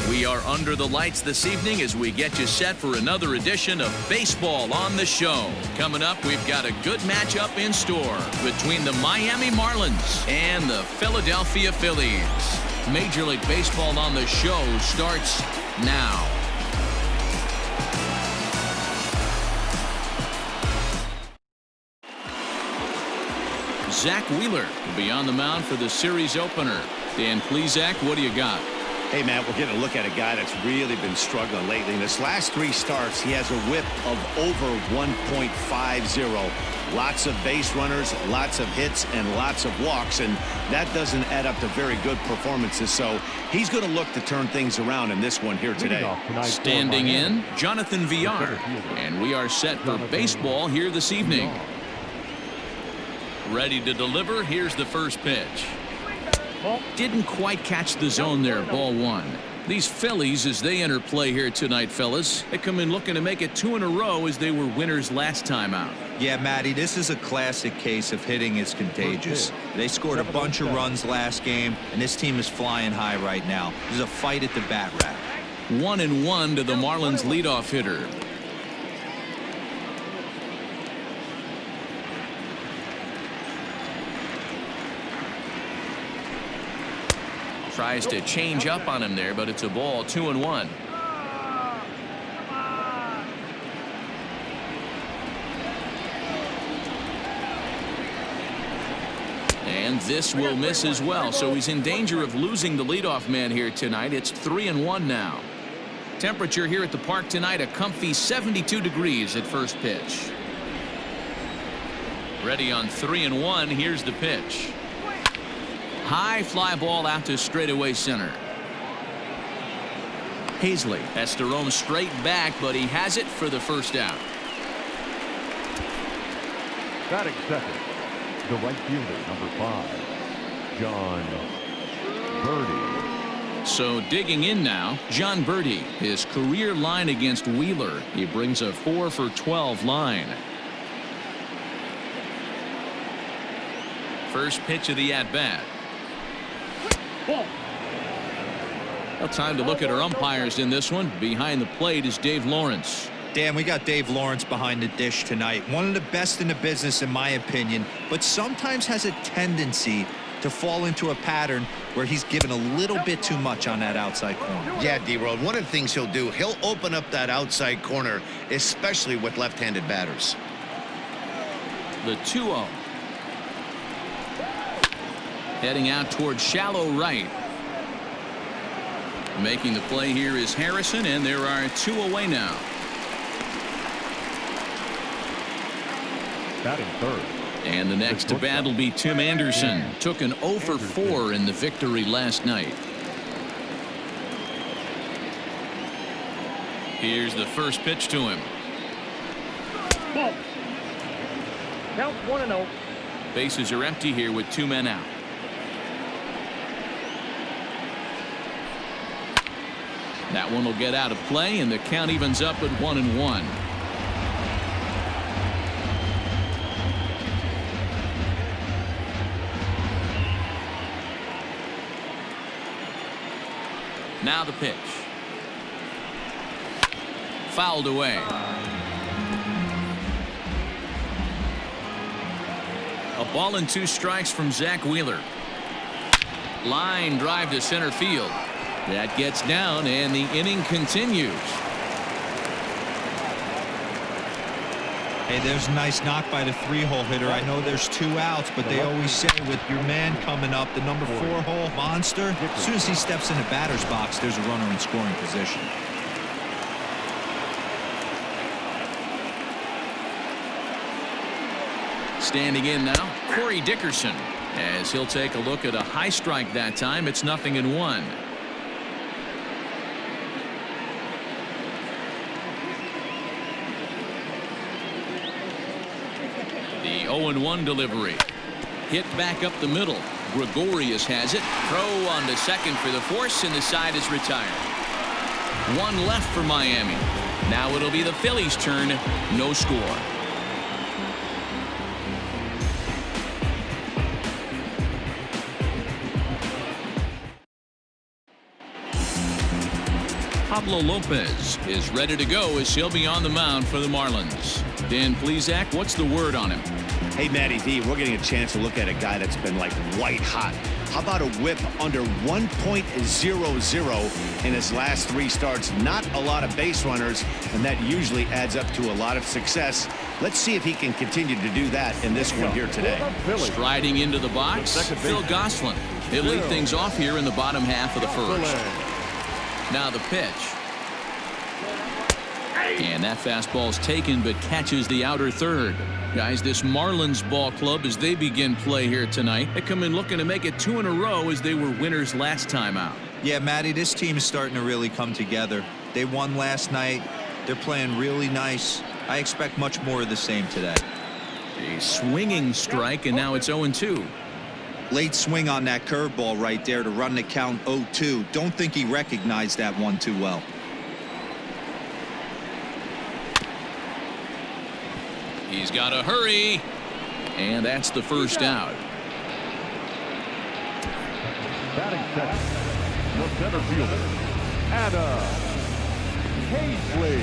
We are under the lights this evening as we get you set for another edition of Baseball on the Show. Coming up, we've got a good matchup in store between the Miami Marlins and the Philadelphia Phillies. Major League Baseball on the Show starts now. Zach Wheeler will be on the mound for the series opener. Dan, please, Zach, what do you got? Hey, Matt, we're getting a look at a guy that's really been struggling lately. In his last 3 starts, he has a whip of over 1.50. Lots of base runners, lots of hits, and lots of walks, and that doesn't add up to very good performances. So he's going to look to turn things around in this one here today. Standing in, Jonathan Villar, and we are set for baseball here this evening. Ready to deliver. Here's the first pitch. Didn't quite catch the zone there. Ball 1. These Phillies, as they enter play here tonight, fellas, they come in looking to make it 2 in a row as they were winners last time out. Yeah, Matty, this is a classic case of hitting is contagious. They scored a bunch of runs last game, and this team is flying high right now. There's a fight at the bat rack. 1-1 to the Marlins leadoff hitter. Tries to change up on him there, but it's a ball. 2-1. And this will miss as well, so he's in danger of losing the leadoff man here tonight. It's 3-1 now. Temperature here at the park tonight, a comfy 72 degrees at first pitch. Ready on 3-1. Here's the pitch. High fly ball out to straightaway center. Hazley has to roam straight back, but he has it for the first out. Batting second, the right fielder, number 5, John Birdie. So digging in now, John Birdie, his career line against Wheeler. He brings a 4 for 12 line. First pitch of the at-bat. Well, time to look at our umpires in this one. Behind the plate is Dave Lawrence. Dan, we got Dave Lawrence behind the dish tonight. One of the best in the business, in my opinion, but sometimes has a tendency to fall into a pattern where he's given a little bit too much on that outside corner. Yeah, D-Road, one of the things he'll do, he'll open up that outside corner, especially with left-handed batters. The 2-0. Heading out towards shallow right. Making the play here is Harrison, and there are 2 away now. Batting third. And the next to bat will be Tim Anderson. Took an 0 for 4 in the victory last night. Here's the first pitch to him. Ball. Count 1-0. Bases are empty here with 2 men out. That one will get out of play, and the count evens up at 1-1. Now the pitch. Fouled away. A ball and 2 strikes from Zach Wheeler. Line drive to center field. That gets down, and the inning continues. Hey, there's a nice knock by the 3-hole hitter. I know there's 2 outs, but they always say with your man coming up, the number 4-hole monster, as soon as he steps in the batter's box, there's a runner in scoring position. Standing in now, Corey Dickerson, as he'll take a look at a high strike that time. It's 0-1. The 0-1 delivery. Hit back up the middle. Gregorius has it. Throw on to second for the force, and the side is retired. 1 left for Miami. Now it'll be the Phillies' turn. No score. Pablo Lopez is ready to go as he'll be on the mound for the Marlins. Dan Plesac, what's the word on him? Hey, Matty V, we're getting a chance to look at a guy that's been like white hot. How about a whip under 1.00 in his last 3 starts? Not a lot of base runners, and that usually adds up to a lot of success. Let's see if he can continue to do that in this one here today. Striding into the box, Phil Gosselin. He'll lead things off here in the bottom half of the first. Now the pitch. And that fastball's taken but catches the outer third. Guys, this Marlins ball club, as they begin play here tonight, they come in looking to make it 2 in a row as they were winners last time out. Yeah, Matty, this team is starting to really come together. They won last night. They're playing really nice. I expect much more of the same today. A swinging strike, and now it's 0-2. Late swing on that curveball right there to run the count 0-2. Don't think he recognized that one too well. He's got to hurry, and that's the first out. Batting second, the center fielder, Adam Hazley.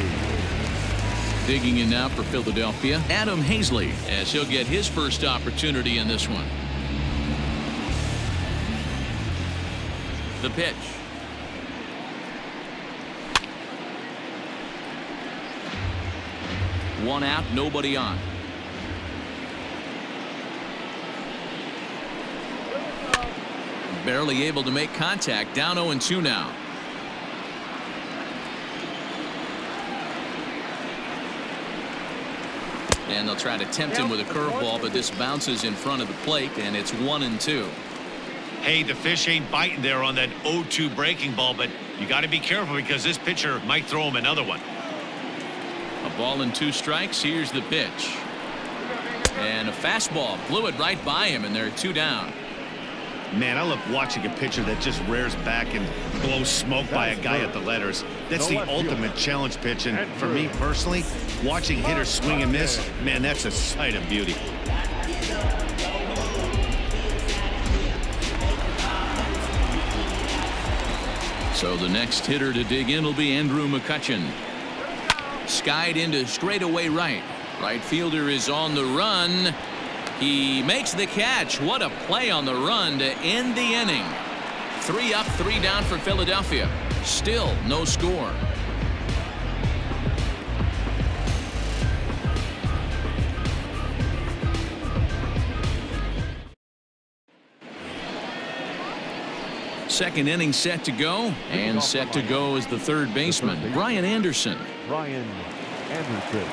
Digging in now for Philadelphia, Adam Hazley, as he'll get his first opportunity in this one. The pitch. One out, nobody on. Barely able to make contact, down 0-2 now. And they'll try to tempt him with a curveball, but this bounces in front of the plate, and it's 1-2. Hey, the fish ain't biting there on that 0-2 breaking ball, but you got to be careful because this pitcher might throw him another one. A ball and 2 strikes. Here's the pitch. And a fastball blew it right by him, and they're 2 down. Man, I love watching a pitcher that just rears back and blows smoke by a guy at the letters. That's the ultimate challenge pitch, and for me personally, watching hitters swing and miss, man, that's a sight of beauty. So the next hitter to dig in will be Andrew McCutchen. Skied into straightaway right. Right fielder is on the run. He makes the catch. What a play on the run to end the inning. 3 up, 3 down for Philadelphia. Still no score. Second inning set to go, and set to go is the third baseman, Brian Anderson. Brian Anderson.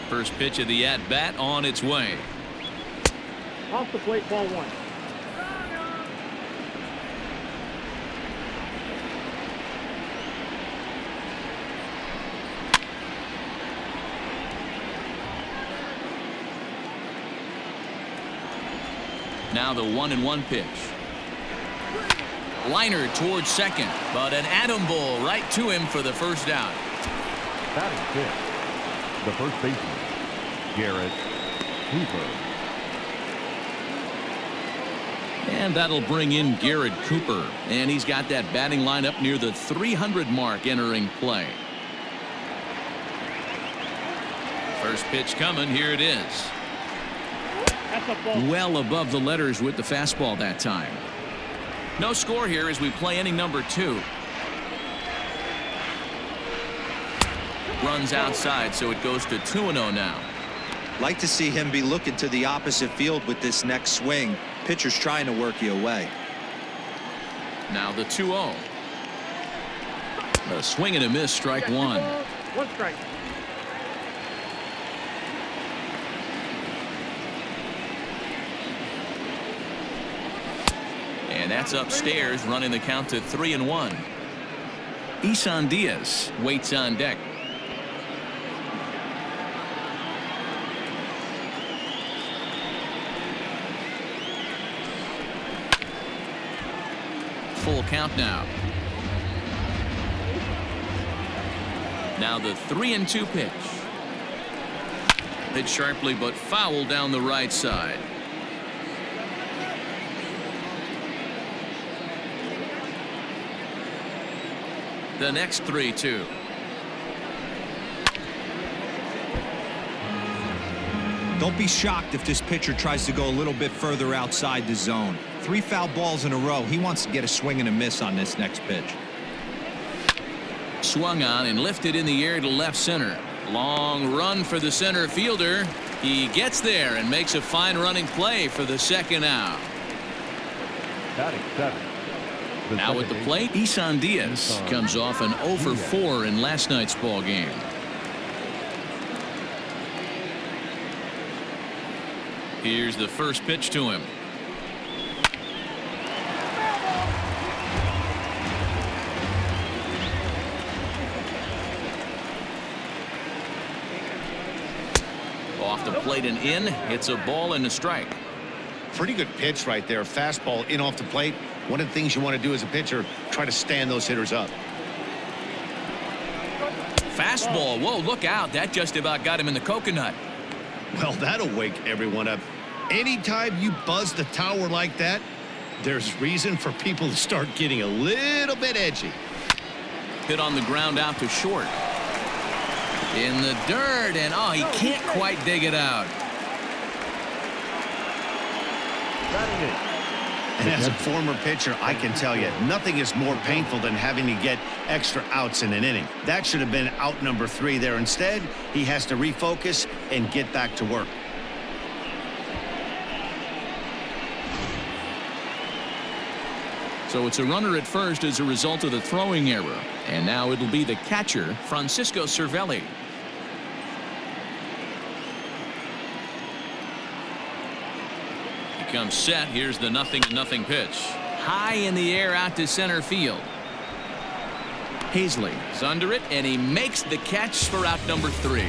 First pitch of the at-bat on its way. Off the plate, ball 1. Now the 1-1 pitch. Liner towards second, but an atom ball right to him for the first out. Batting fifth, the first baseman, Garrett Cooper. And that'll bring in Garrett Cooper, and he's got that batting lineup near the 300 mark entering play. First pitch coming. Here it is. Well above the letters with the fastball that time. No score here as we play inning number 2. Runs outside, so it goes to 2-0 now. Like to see him be looking to the opposite field with this next swing. Pitcher's trying to work you away. Now the 2-0. A swing and a miss, strike 1. 1 strike. And that's upstairs, running the count to 3-1. Isan Diaz waits on deck. Full count now. Now the 3-2 pitch. Hit sharply but foul down the right side. The next 3-2. Don't be shocked if this pitcher tries to go a little bit further outside the zone. 3 foul balls in a row. He wants to get a swing and a miss on this next pitch. Swung on and lifted in the air to left center. Long run for the center fielder. He gets there and makes a fine running play for the second out. Batting 7. Now at the plate, Isan Diaz comes off an 0 for 4 in last night's ball game. Here's the first pitch to him. Off the plate and in. It's a ball and a strike. Pretty good pitch right there. Fastball in off the plate. One of the things you want to do as a pitcher, try to stand those hitters up. Fastball. Whoa, look out. That just about got him in the coconut. Well, that'll wake everyone up. Anytime you buzz the tower like that, there's reason for people to start getting a little bit edgy. Hit on the ground out to short. In the dirt, and oh, he can't quite dig it out. And as a former pitcher, I can tell you, nothing is more painful than having to get extra outs in an inning. That should have been out number 3 there. Instead, he has to refocus and get back to work. So it's a runner at first as a result of the throwing error. And now it'll be the catcher, Francisco Cervelli. He comes set. Here's the 0-0 pitch. High in the air out to center field. Hazley is under it, and he makes the catch for out number 3.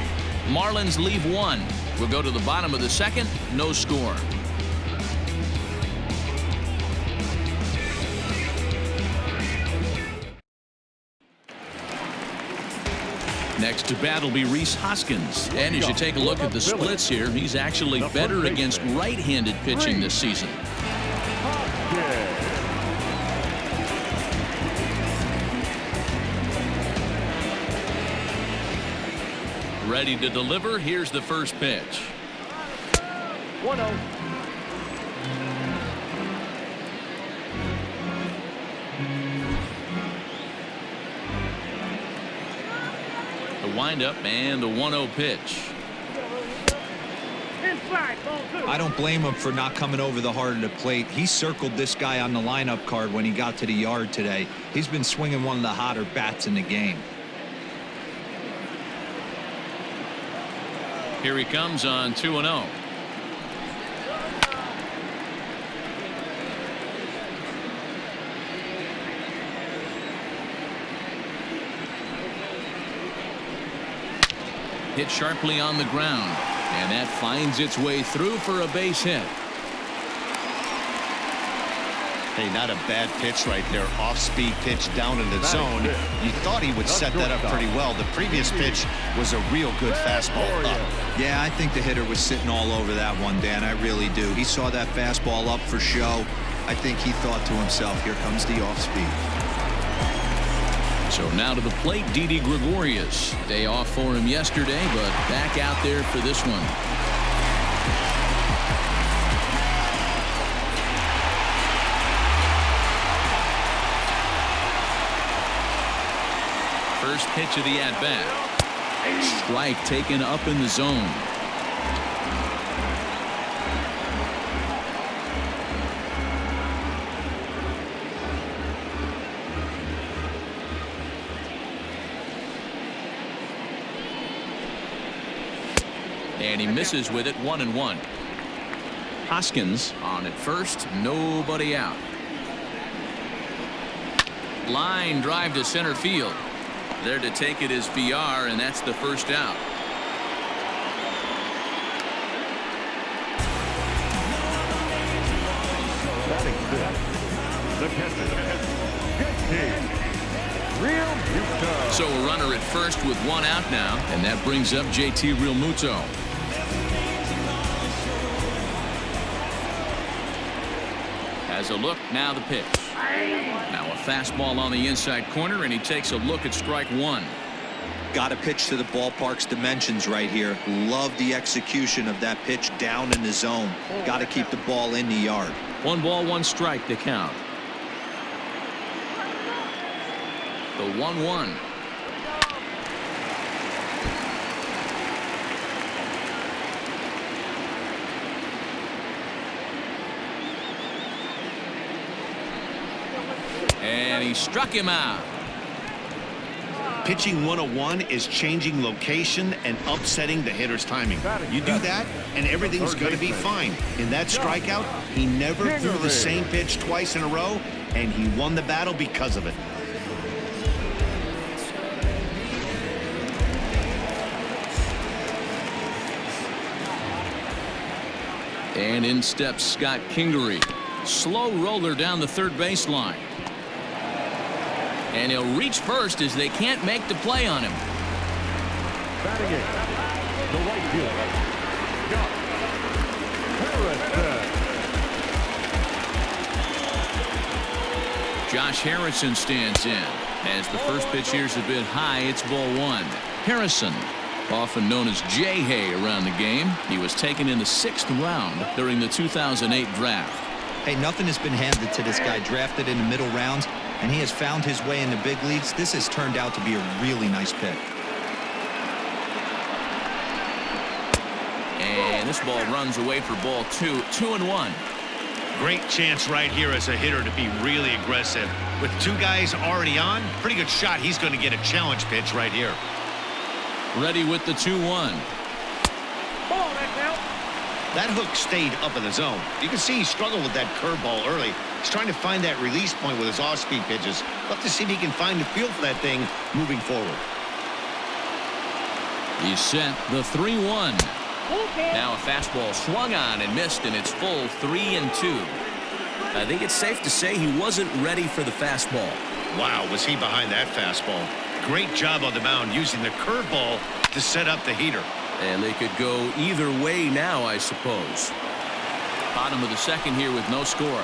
Marlins leave 1. We'll go to the bottom of the second. No score. Next to bat will be Rhys Hoskins. And as you take a look at the splits here, he's actually better against right-handed pitching this season. Ready to deliver. Here's the first pitch. 1-0. The windup and the 1-0 pitch. Inside, ball 2. I don't blame him for not coming over the heart of the plate. He circled this guy on the lineup card when he got to the yard today. He's been swinging one of the hotter bats in the game. Here he comes on 2-0. Hit sharply on the ground, and that finds its way through for a base hit. Hey, not a bad pitch right there. Off-speed pitch down in the zone. You thought he would set that up pretty well. The previous pitch was a real good fastball up. Yeah, I think the hitter was sitting all over that one, Dan. I really do. He saw that fastball up for show. I think he thought to himself, here comes the off-speed. So now to the plate, Didi Gregorius. Day off for him yesterday, but back out there for this one. First pitch of the at-bat. Strike taken up in the zone. And he misses with it. 1-1. Hoskins on at first. Nobody out. Line drive to center field. There to take it is VR, and that's the first out. Batting 6. The catcher, JT. So a runner at first with 1 out now, and that brings up JT Realmuto. As a look, now the pitch. Now a fastball on the inside corner, and he takes a look at strike one. Got to pitch to the ballpark's dimensions right here. Love the execution of that pitch down in the zone. Got to keep the ball in the yard. 1 ball, 1 strike to count. The 1-1. And he struck him out. Pitching 101 is changing location and upsetting the hitter's timing. You do that, and everything's going to be fine. In that strikeout, he never threw the same pitch twice in a row, and he won the battle because of it. And in steps Scott Kingery. Slow roller down the third baseline. And he'll reach first as they can't make the play on him. Batting in, the right fielder, Josh Harrison stands in. As the first pitch here's a bit high, it's ball 1. Harrison, often known as J-Hay around the game. He was taken in the 6th round during the 2008 draft. Hey, nothing has been handed to this guy. Drafted in the middle rounds, and he has found his way in the big leagues. This has turned out to be a really nice pick. And this ball runs away for ball 2. 2-1. Great chance right here as a hitter to be really aggressive. With 2 guys already on, pretty good shot. He's going to get a challenge pitch right here. Ready with the 2-1. That hook stayed up in the zone. You can see he struggled with that curveball early. He's trying to find that release point with his off-speed pitches. Love to see if he can find the feel for that thing moving forward. He's set the 3-1. Now a fastball swung on and missed, and it's full 3-2. I think it's safe to say he wasn't ready for the fastball. Wow, was he behind that fastball. Great job on the mound using the curveball to set up the heater. And they could go either way now, I suppose. Bottom of the second here with no score.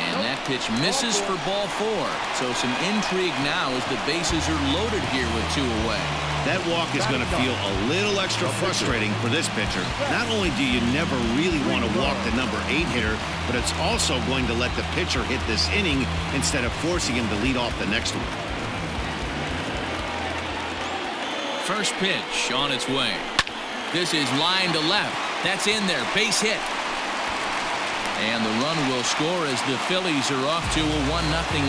And that pitch misses for ball 4. So some intrigue now as the bases are loaded here with 2 away. That walk is going to feel a little extra frustrating for this pitcher. Not only do you never really want to walk the number 8 hitter, but it's also going to let the pitcher hit this inning instead of forcing him to lead off the next one. First pitch on its way. This is line to left. That's in there. Base hit. And the run will score as the Phillies are off to a 1-0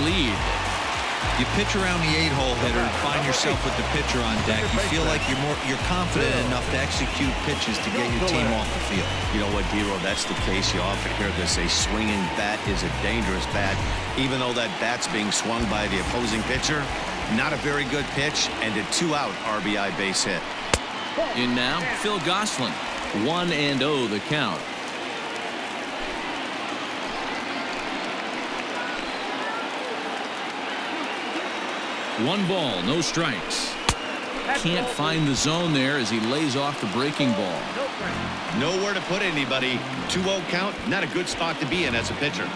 lead. You pitch around the 8-hole hitter and find yourself with the pitcher on deck. You feel like you're confident enough to execute pitches to get your team off the field. You know what, D-Row, that's the case. You often hear this: a swinging bat is a dangerous bat. Even though that bat's being swung by the opposing pitcher, not a very good pitch, and a 2-out RBI base hit. In now, Phil Gosselin. 1-0 the count. One ball, no strikes. Can't find the zone there as he lays off the breaking ball. Nowhere to put anybody. 2-0 count, not a good spot to be in as a pitcher.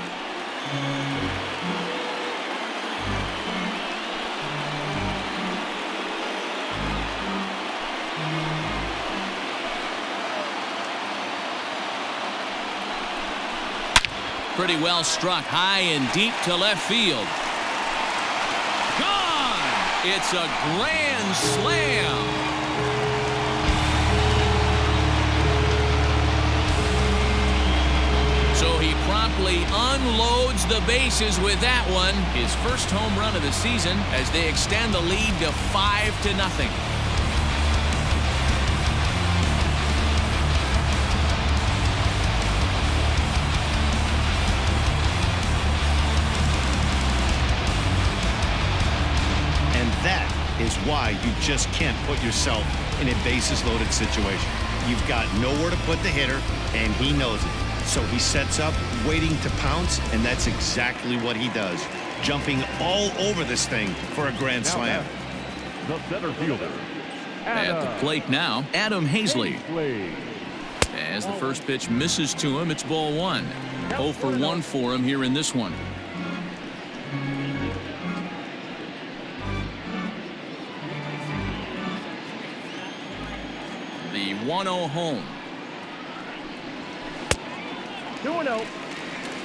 Pretty well struck high and deep to left field. Gone! It's a grand slam. So he promptly unloads the bases with that one. His first home run of the season as they extend the lead to 5-0. That is why you just can't put yourself in a bases-loaded situation. You've got nowhere to put the hitter, and he knows it. So he sets up, waiting to pounce, and that's exactly what he does, jumping all over this thing for a grand slam. The center fielder, At the plate now, Adam Hazley. As the first pitch misses to him, it's ball 1. 0 for 1 for him here in this one. The 1-0 home. 2-0.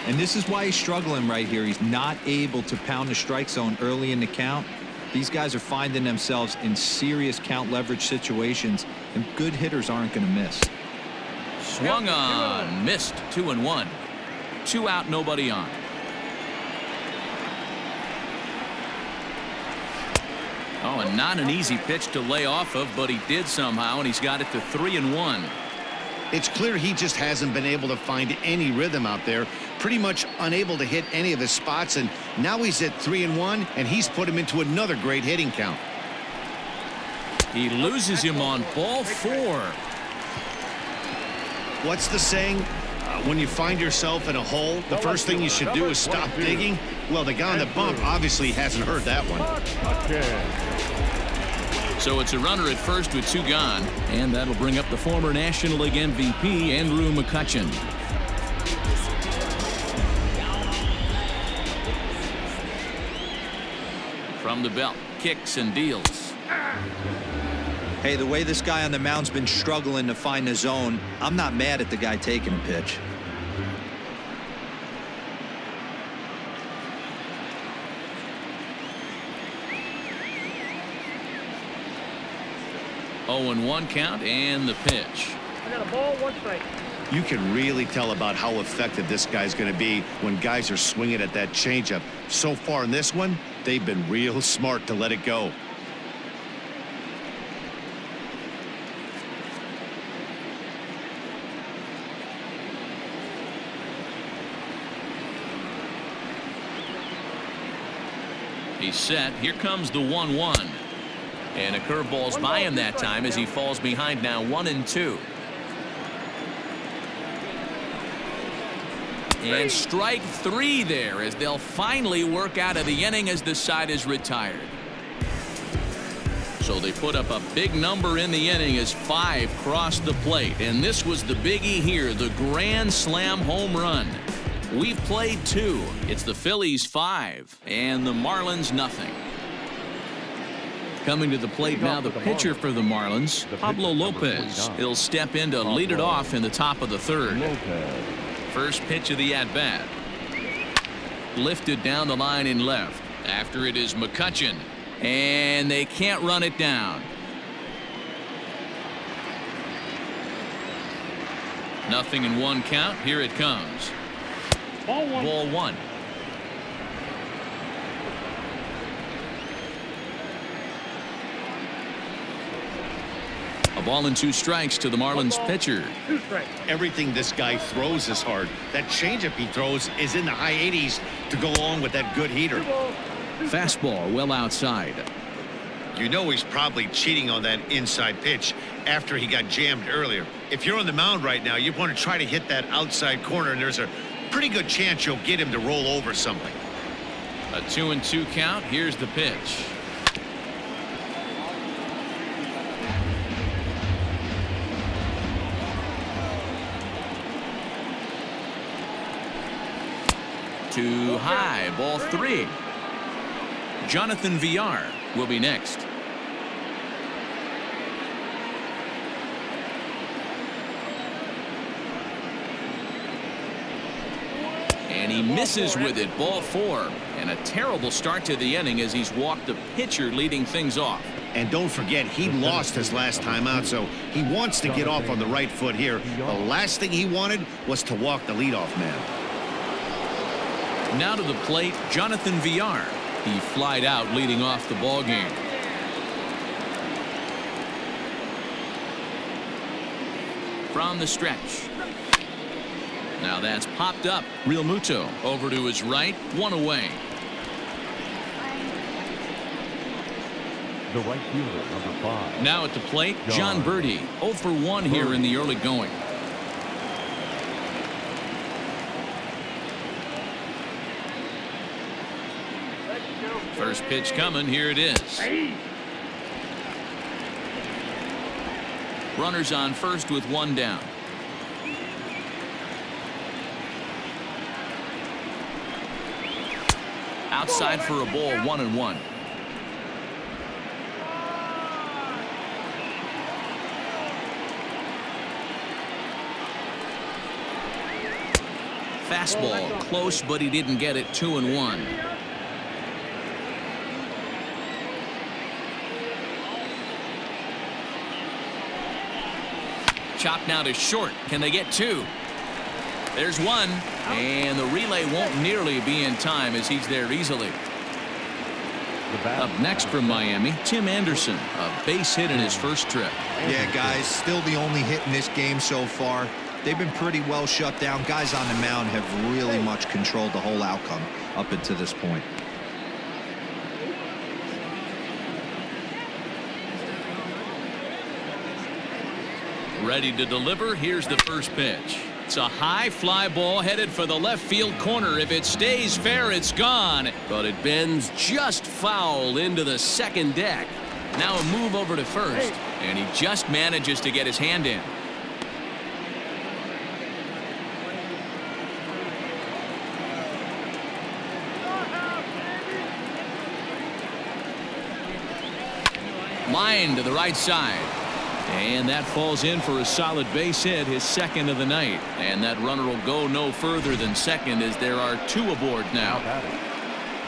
And this is why he's struggling right here. He's not able to pound the strike zone early in the count. These guys are finding themselves in serious count leverage situations, and good hitters aren't going to miss. Swung on, missed. 2-1. 2 out, nobody on. Oh, and not an easy pitch to lay off of, but he did somehow, and he's got it to 3-1. It's clear he just hasn't been able to find any rhythm out there. Pretty much unable to hit any of his spots, and now he's at 3-1, and he's put him into another great hitting count. He loses him on ball 4. What's the saying? When you find yourself in a hole, the first thing you should do is stop digging. Well, the guy on the bump obviously hasn't heard that one. So it's a runner at first with 2 gone, and that'll bring up the former National League MVP, Andrew McCutchen. From the belt, kicks and deals. Hey, the way this guy on the mound's been struggling to find the zone, I'm not mad at the guy taking a pitch. Oh, and 1 count and the pitch. I got a ball, 1 strike. You can really tell about how effective this guy's going to be when guys are swinging at that changeup. So far in this one, they've been real smart to let it go. He's set. Here comes the 1-1. And a curveball's by him that time as he falls behind now 1-2. And strike 3 there as they'll finally work out of the inning as the side is retired. So they put up a big number in the inning as 5 crossed the plate. And this was the biggie here, the grand slam home run. We've played 2. It's the Phillies 5 and the Marlins nothing. Coming to the plate now, the pitcher for the Marlins, Pablo Lopez. He'll step in to lead it off in the top of the 3rd. First pitch of the at-bat. Lifted down the line in left. After it is McCutchen. And they can't run it down. Nothing in 1 count. Here it comes. Ball 1. Ball 1. A ball and 2 strikes to the Marlins pitcher. 2 strikes. Everything this guy throws is hard. That changeup he throws is in the high 80s to go along with that good heater. 2 balls. Fastball well outside. You know he's probably cheating on that inside pitch after he got jammed earlier. If you're on the mound right now, you want to try to hit that outside corner, and there's a pretty good chance you'll get him to roll over something. A 2-2 count. Here's the pitch. Too high. Ball 3. Jonathan Villar will be next. And he misses with it. Ball 4. And a terrible start to the inning as he's walked the pitcher leading things off. And don't forget, he lost his last time out, so he wants to get off on the right foot here. The last thing he wanted was to walk the leadoff man. Now to the plate, Jonathan Villar. He flied out leading off the ball game. From the stretch. Now that's popped up. Real Muto over to his right, 1 away. The right fielder, number 5. Now at the plate, John Birdie, 0 for 1 here in the early going. First pitch coming. Here it is. Runners on first with 1 down. Outside for a ball, 1-1. Fastball close, but he didn't get it. 2-1. Chopped now to short. Can they get two? There's one, and the relay won't nearly be in time as he's there easily. Up next from Miami, Tim Anderson, a base hit in his first trip. Yeah, guys, still the only hit in this game so far. They've been pretty well shut down. Guys on the mound have really much controlled the whole outcome up until this point. Ready to deliver. Here's the first pitch. It's a high fly ball headed for the left field corner. If it stays fair, it's gone. But it bends just foul into the second deck. Now a move over to first. And he just manages to get his hand in. Line to the right side. And that falls in for a solid base hit, his second of the night. And that runner will go no further than second as there are two aboard now.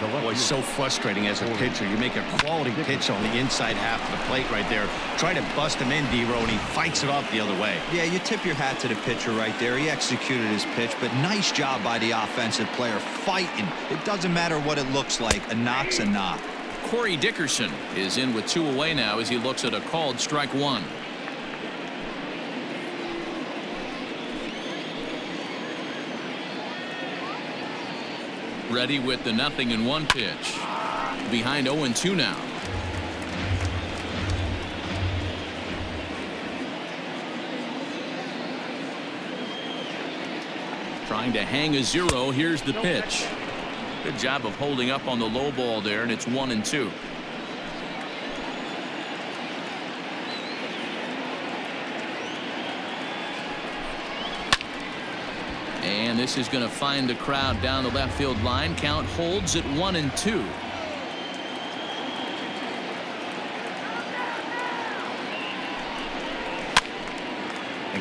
Boy, it's so frustrating as a pitcher. You make a quality pitch on the inside half of the plate right there. Try to bust him in, D-Row, and he fights it off the other way. Yeah, you tip your hat to the pitcher right there. He executed his pitch, but nice job by the offensive player fighting. It doesn't matter what it looks like. A knock's a knock. Corey Dickerson is in with two away now as he looks at a called strike one. Ready with the 0-1 pitch. Behind 0-2 now. Trying to hang a zero. Here's the pitch. Good job of holding up on the low ball there, and it's 1-2. And this is going to find the crowd down the left field line. Count holds at 1-2.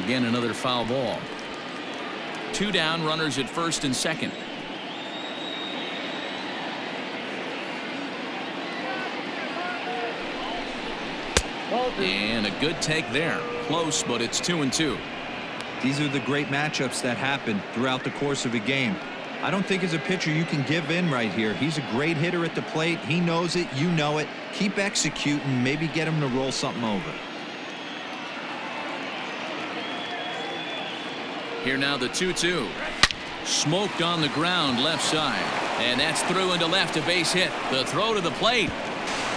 Again, another foul ball. Two down, runners at first and second. And a good take there. Close, but it's 2-2. These are the great matchups that happen throughout the course of a game. I don't think as a pitcher you can give in right here. He's a great hitter at the plate. He knows it. You know it. Keep executing. Maybe get him to roll something over. Here now the 2-2. Smoked on the ground left side. And that's through into left, a base hit. The throw to the plate.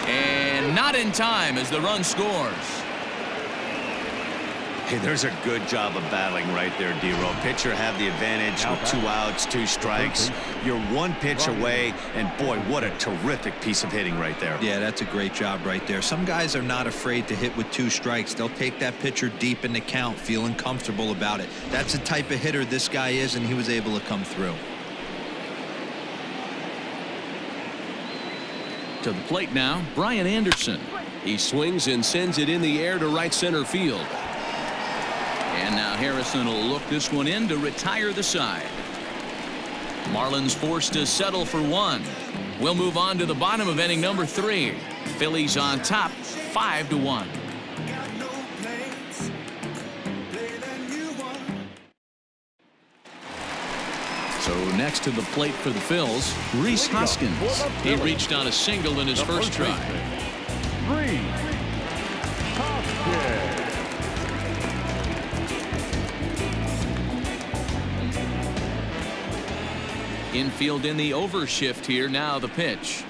And not in time as the run scores. Hey, there's a good job of battling right there, D-Row. Pitcher have the advantage with 2 outs, 2 strikes. You're 1 pitch away, and boy, what a terrific piece of hitting right there. Yeah, that's a great job right there. Some guys are not afraid to hit with 2 strikes. They'll take that pitcher deep in the count, feeling comfortable about it. That's the type of hitter this guy is, and he was able to come through. To the plate now, Brian Anderson. He swings and sends it in the air to right center field. And now Harrison will look this one in to retire the side. Marlins forced to settle for 1. We'll move on to the bottom of inning number 3. Phillies on top, 5-1. So next to the plate for the Phils, Rhys Hoskins. He reached on a single in his first try. Rhys Hoskins. Infield in the overshift here. Now the pitch.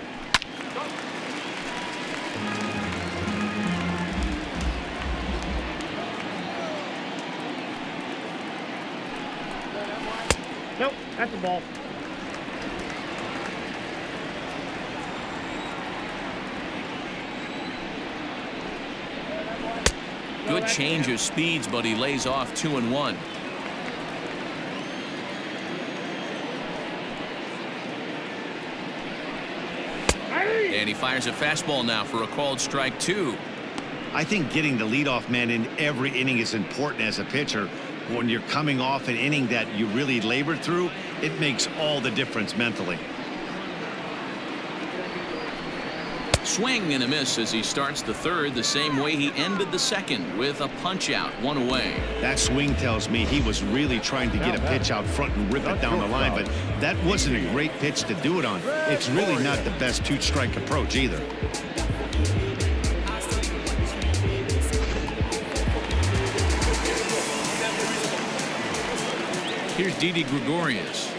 Nope, that's a ball. Good change of speeds, but he lays off 2-1. fires a fastball now for a called strike 2. I think getting the leadoff man in every inning is important as a pitcher. When you're coming off an inning that you really labored through, it makes all the difference mentally. Swing and a miss as he starts the third the same way he ended the second, with a punch out, 1 away. That swing tells me he was really trying to get a pitch out front and rip it down the line, but that wasn't a great pitch to do it on. It's really not the best 2-strike approach either. Here's Didi Gregorius,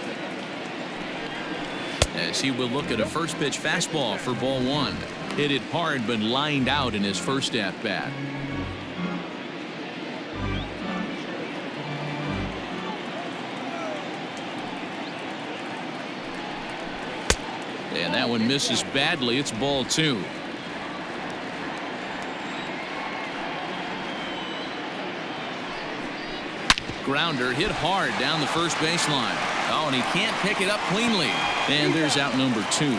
as he will look at a first pitch fastball for ball 1. Hit it hard but lined out in his first at bat. And that one misses badly. It's ball 2. Grounder hit hard down the first baseline. Oh, and he can't pick it up cleanly. And there's out number 2.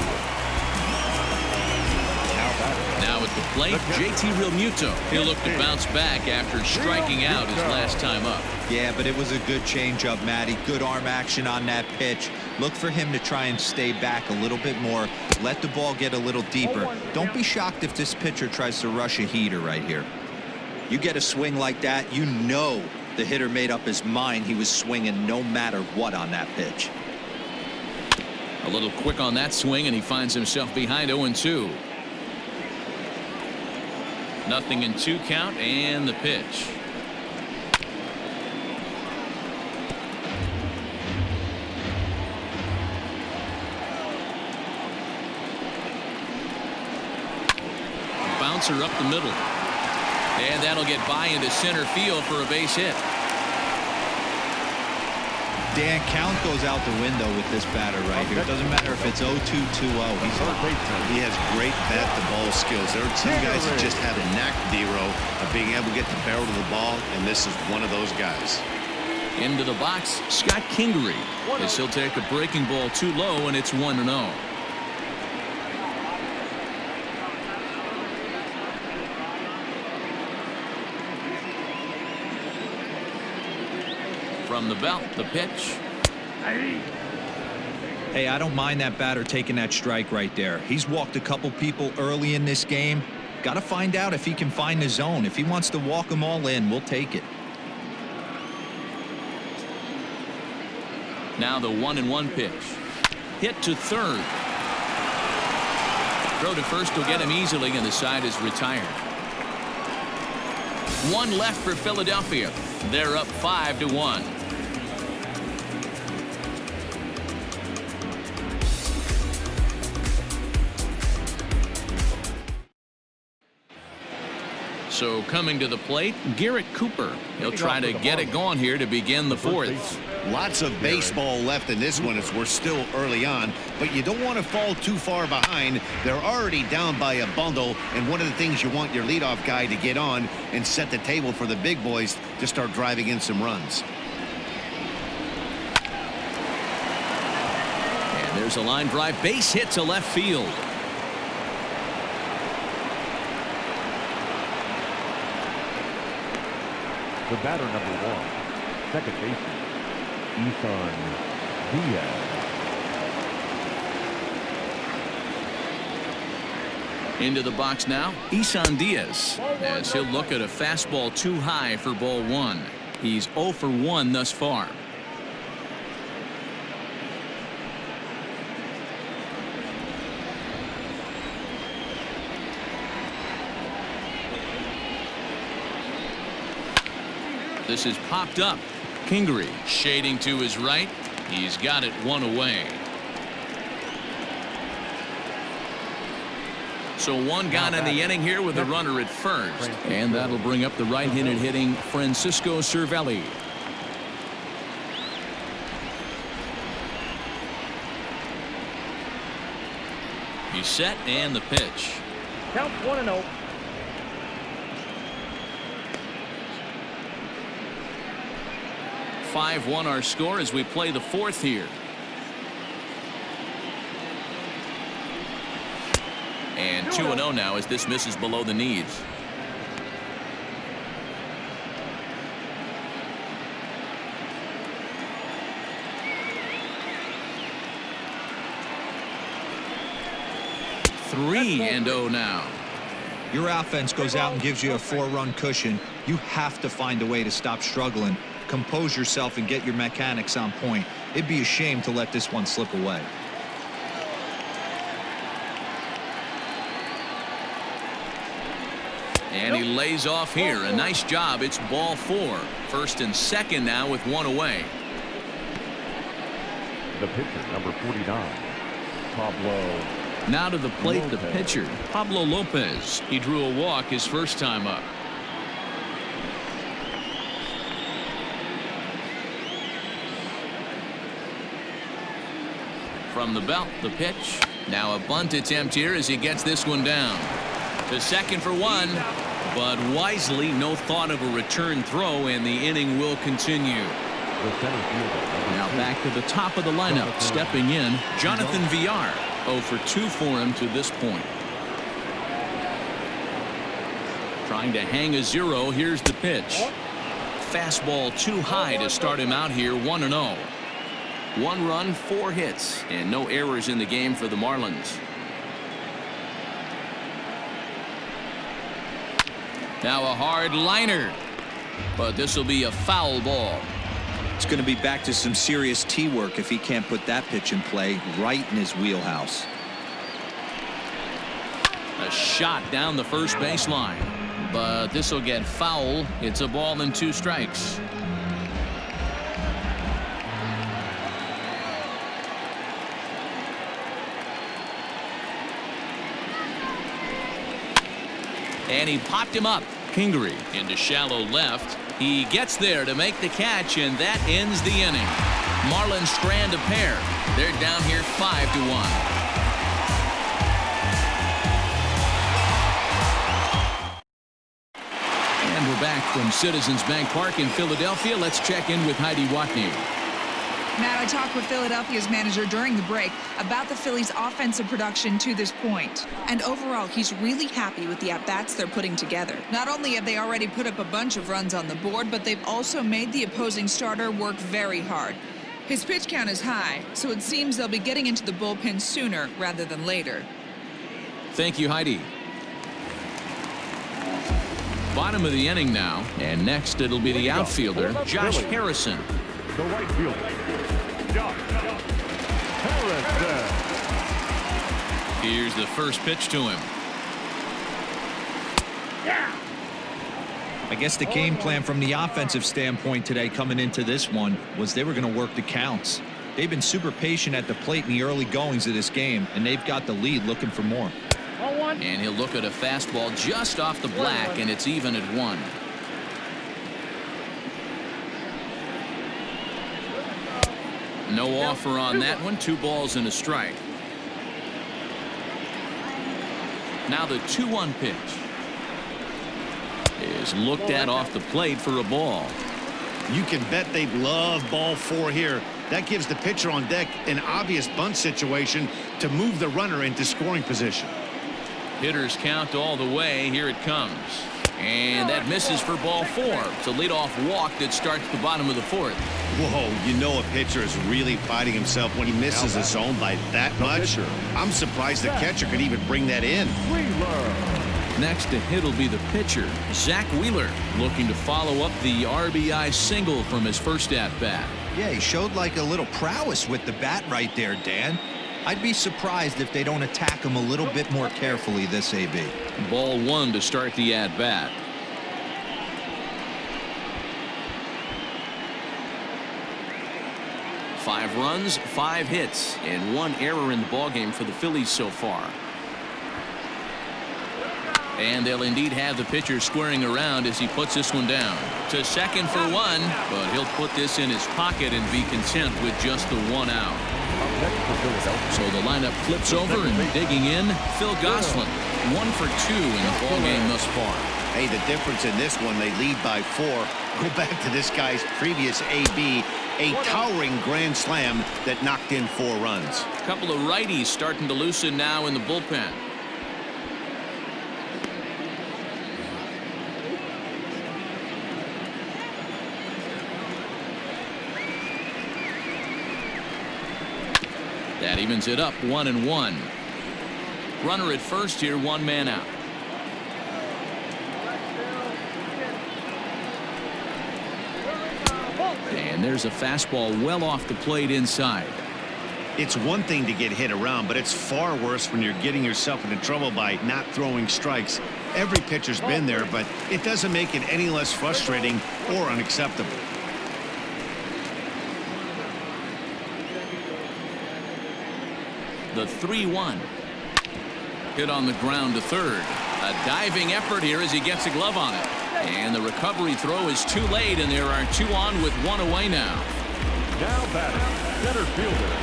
Now at the plate, JT Realmuto. He'll look to bounce back after striking out his last time up. Yeah, but it was a good changeup, Matty. Good arm action on that pitch. Look for him to try and stay back a little bit more. Let the ball get a little deeper. Don't be shocked if this pitcher tries to rush a heater right here. You get a swing like that, you know the hitter made up his mind he was swinging no matter what on that pitch. A little quick on that swing, and he finds himself behind 0-2. Nothing in 2 count, and the pitch. Bouncer up the middle. And that'll get by into center field for a base hit. Dan, count goes out the window with this batter right here. It doesn't matter if it's 0-2, 2-0. He has great bat-to-ball skills. There are some guys that just have a knack, D-Row, of being able to get the barrel to the ball, and this is one of those guys. Into the box, Scott Kingery, as he'll take a breaking ball too low, and it's 1-0. From the belt, the pitch. Hey, I don't mind that batter taking that strike right there. He's walked a couple people early in this game. Got to find out if he can find the zone. If he wants to walk them all in, we'll take it. Now the 1-1 pitch. Hit to third. Throw to first will get him easily, and the side is retired. 1 left for Philadelphia. They're up 5-1. So coming to the plate, Garrett Cooper. He'll try to get it going here to begin the 4th. Lots of baseball left in this one as we're still early on, but you don't want to fall too far behind. They're already down by a bundle, and one of the things you want your leadoff guy to get on and set the table for the big boys to start driving in some runs. And there's a line drive base hit to left field. The batter number 1, second baseman, Isan Diaz. Into the box now, Isan Diaz, as he'll look at a fastball too high for ball 1. He's 0 for 1 thus far. This is popped up. Kingery shading to his right. He's got it 1 away. So 1 gone in the inning here with a runner at first. And that'll bring up the right-handed hitting Francisco Cervelli. He's set, and the pitch. Count 1-0. 5-1 our score as we play the 4th here. And 2-0 now as this misses below the knees. Three and 0 now. Your offense goes out and gives you a 4-run cushion. You have to find a way to stop struggling, compose yourself, and get your mechanics on point. It'd be a shame to let this one slip away. And he lays off here. A nice job. It's ball 4. First and second now with one away. The pitcher, number 49, Pablo. Now to the plate, the pitcher, Pablo Lopez. He drew a walk his first time up. From the belt, the pitch. Now a bunt attempt here as he gets this one down. To second for one, but wisely, no thought of a return throw, and the inning will continue. Now back to the top of the lineup, stepping in, Jonathan Villar. 0 for 2 for him to this point. Trying to hang a 0. Here's the pitch. Fastball too high to start him out here. 1-0. 1 run, 4 hits, and no errors in the game for the Marlins. Now a hard liner, but this will be a foul ball. It's going to be back to some serious tee work if he can't put that pitch in play right in his wheelhouse. A shot down the first baseline, but this will get foul. It's a ball and 2 strikes. And he popped him up. Kingery into shallow left. He gets there to make the catch, and that ends the inning. Marlins strand a pair. They're down here 5-1. And we're back from Citizens Bank Park in Philadelphia. Let's check in with Heidi Watney. Matt, I talked with Philadelphia's manager during the break about the Phillies' offensive production to this point. And overall, he's really happy with the at-bats they're putting together. Not only have they already put up a bunch of runs on the board, but they've also made the opposing starter work very hard. His pitch count is high, so it seems they'll be getting into the bullpen sooner rather than later. Thank you, Heidi. Bottom of the inning now, and next it'll be the outfielder, Josh Harrison. The right fielder, Josh Harrison. Here's the first pitch to him. I guess the game plan from the offensive standpoint today coming into this one was they were going to work the counts. They've been super patient at the plate in the early goings of this game, and they've got the lead looking for more. And he'll look at a fastball just off the black, and it's even at 1. No offer on that one. 2 balls and a strike. Now the 2-1 pitch is looked at off the plate for a ball. You can bet they'd love ball 4 here. That gives the pitcher on deck an obvious bunt situation to move the runner into scoring position. Hitters count all the way. Here it comes. And that misses for ball 4. It's a leadoff walk that starts the bottom of the 4th. Whoa, you know a pitcher is really fighting himself when he misses a zone by that much. I'm surprised the catcher could even bring that in. Next to hit will be the pitcher, Zach Wheeler, looking to follow up the RBI single from his first at-bat. Yeah, he showed like a little prowess with the bat right there, Dan. I'd be surprised if they don't attack him a little bit more carefully this AB. Ball 1 to start the at-bat. Five runs, 5 hits, and 1 error in the ballgame for the Phillies so far. And they'll indeed have the pitcher squaring around as he puts this one down. To second for 1, but he'll put this in his pocket and be content with just the 1 out. So the lineup flips over, and digging in, Phil Gosselin. 1 for 2 in the ballgame thus far. Hey, the difference in this one, they lead by 4. Go back to this guy's previous AB, a towering grand slam that knocked in 4 runs. A couple of righties starting to loosen now in the bullpen. That evens it up 1-1. Runner at first here, one man out. And there's a fastball well off the plate inside. It's one thing to get hit around, but it's far worse when you're getting yourself into trouble by not throwing strikes. Every pitcher's been there, but it doesn't make it any less frustrating or unacceptable. The 3-1. Hit on the ground to third. A diving effort here as he gets a glove on it. And the recovery throw is too late, and there are two on with one away now. Now batting, center fielder,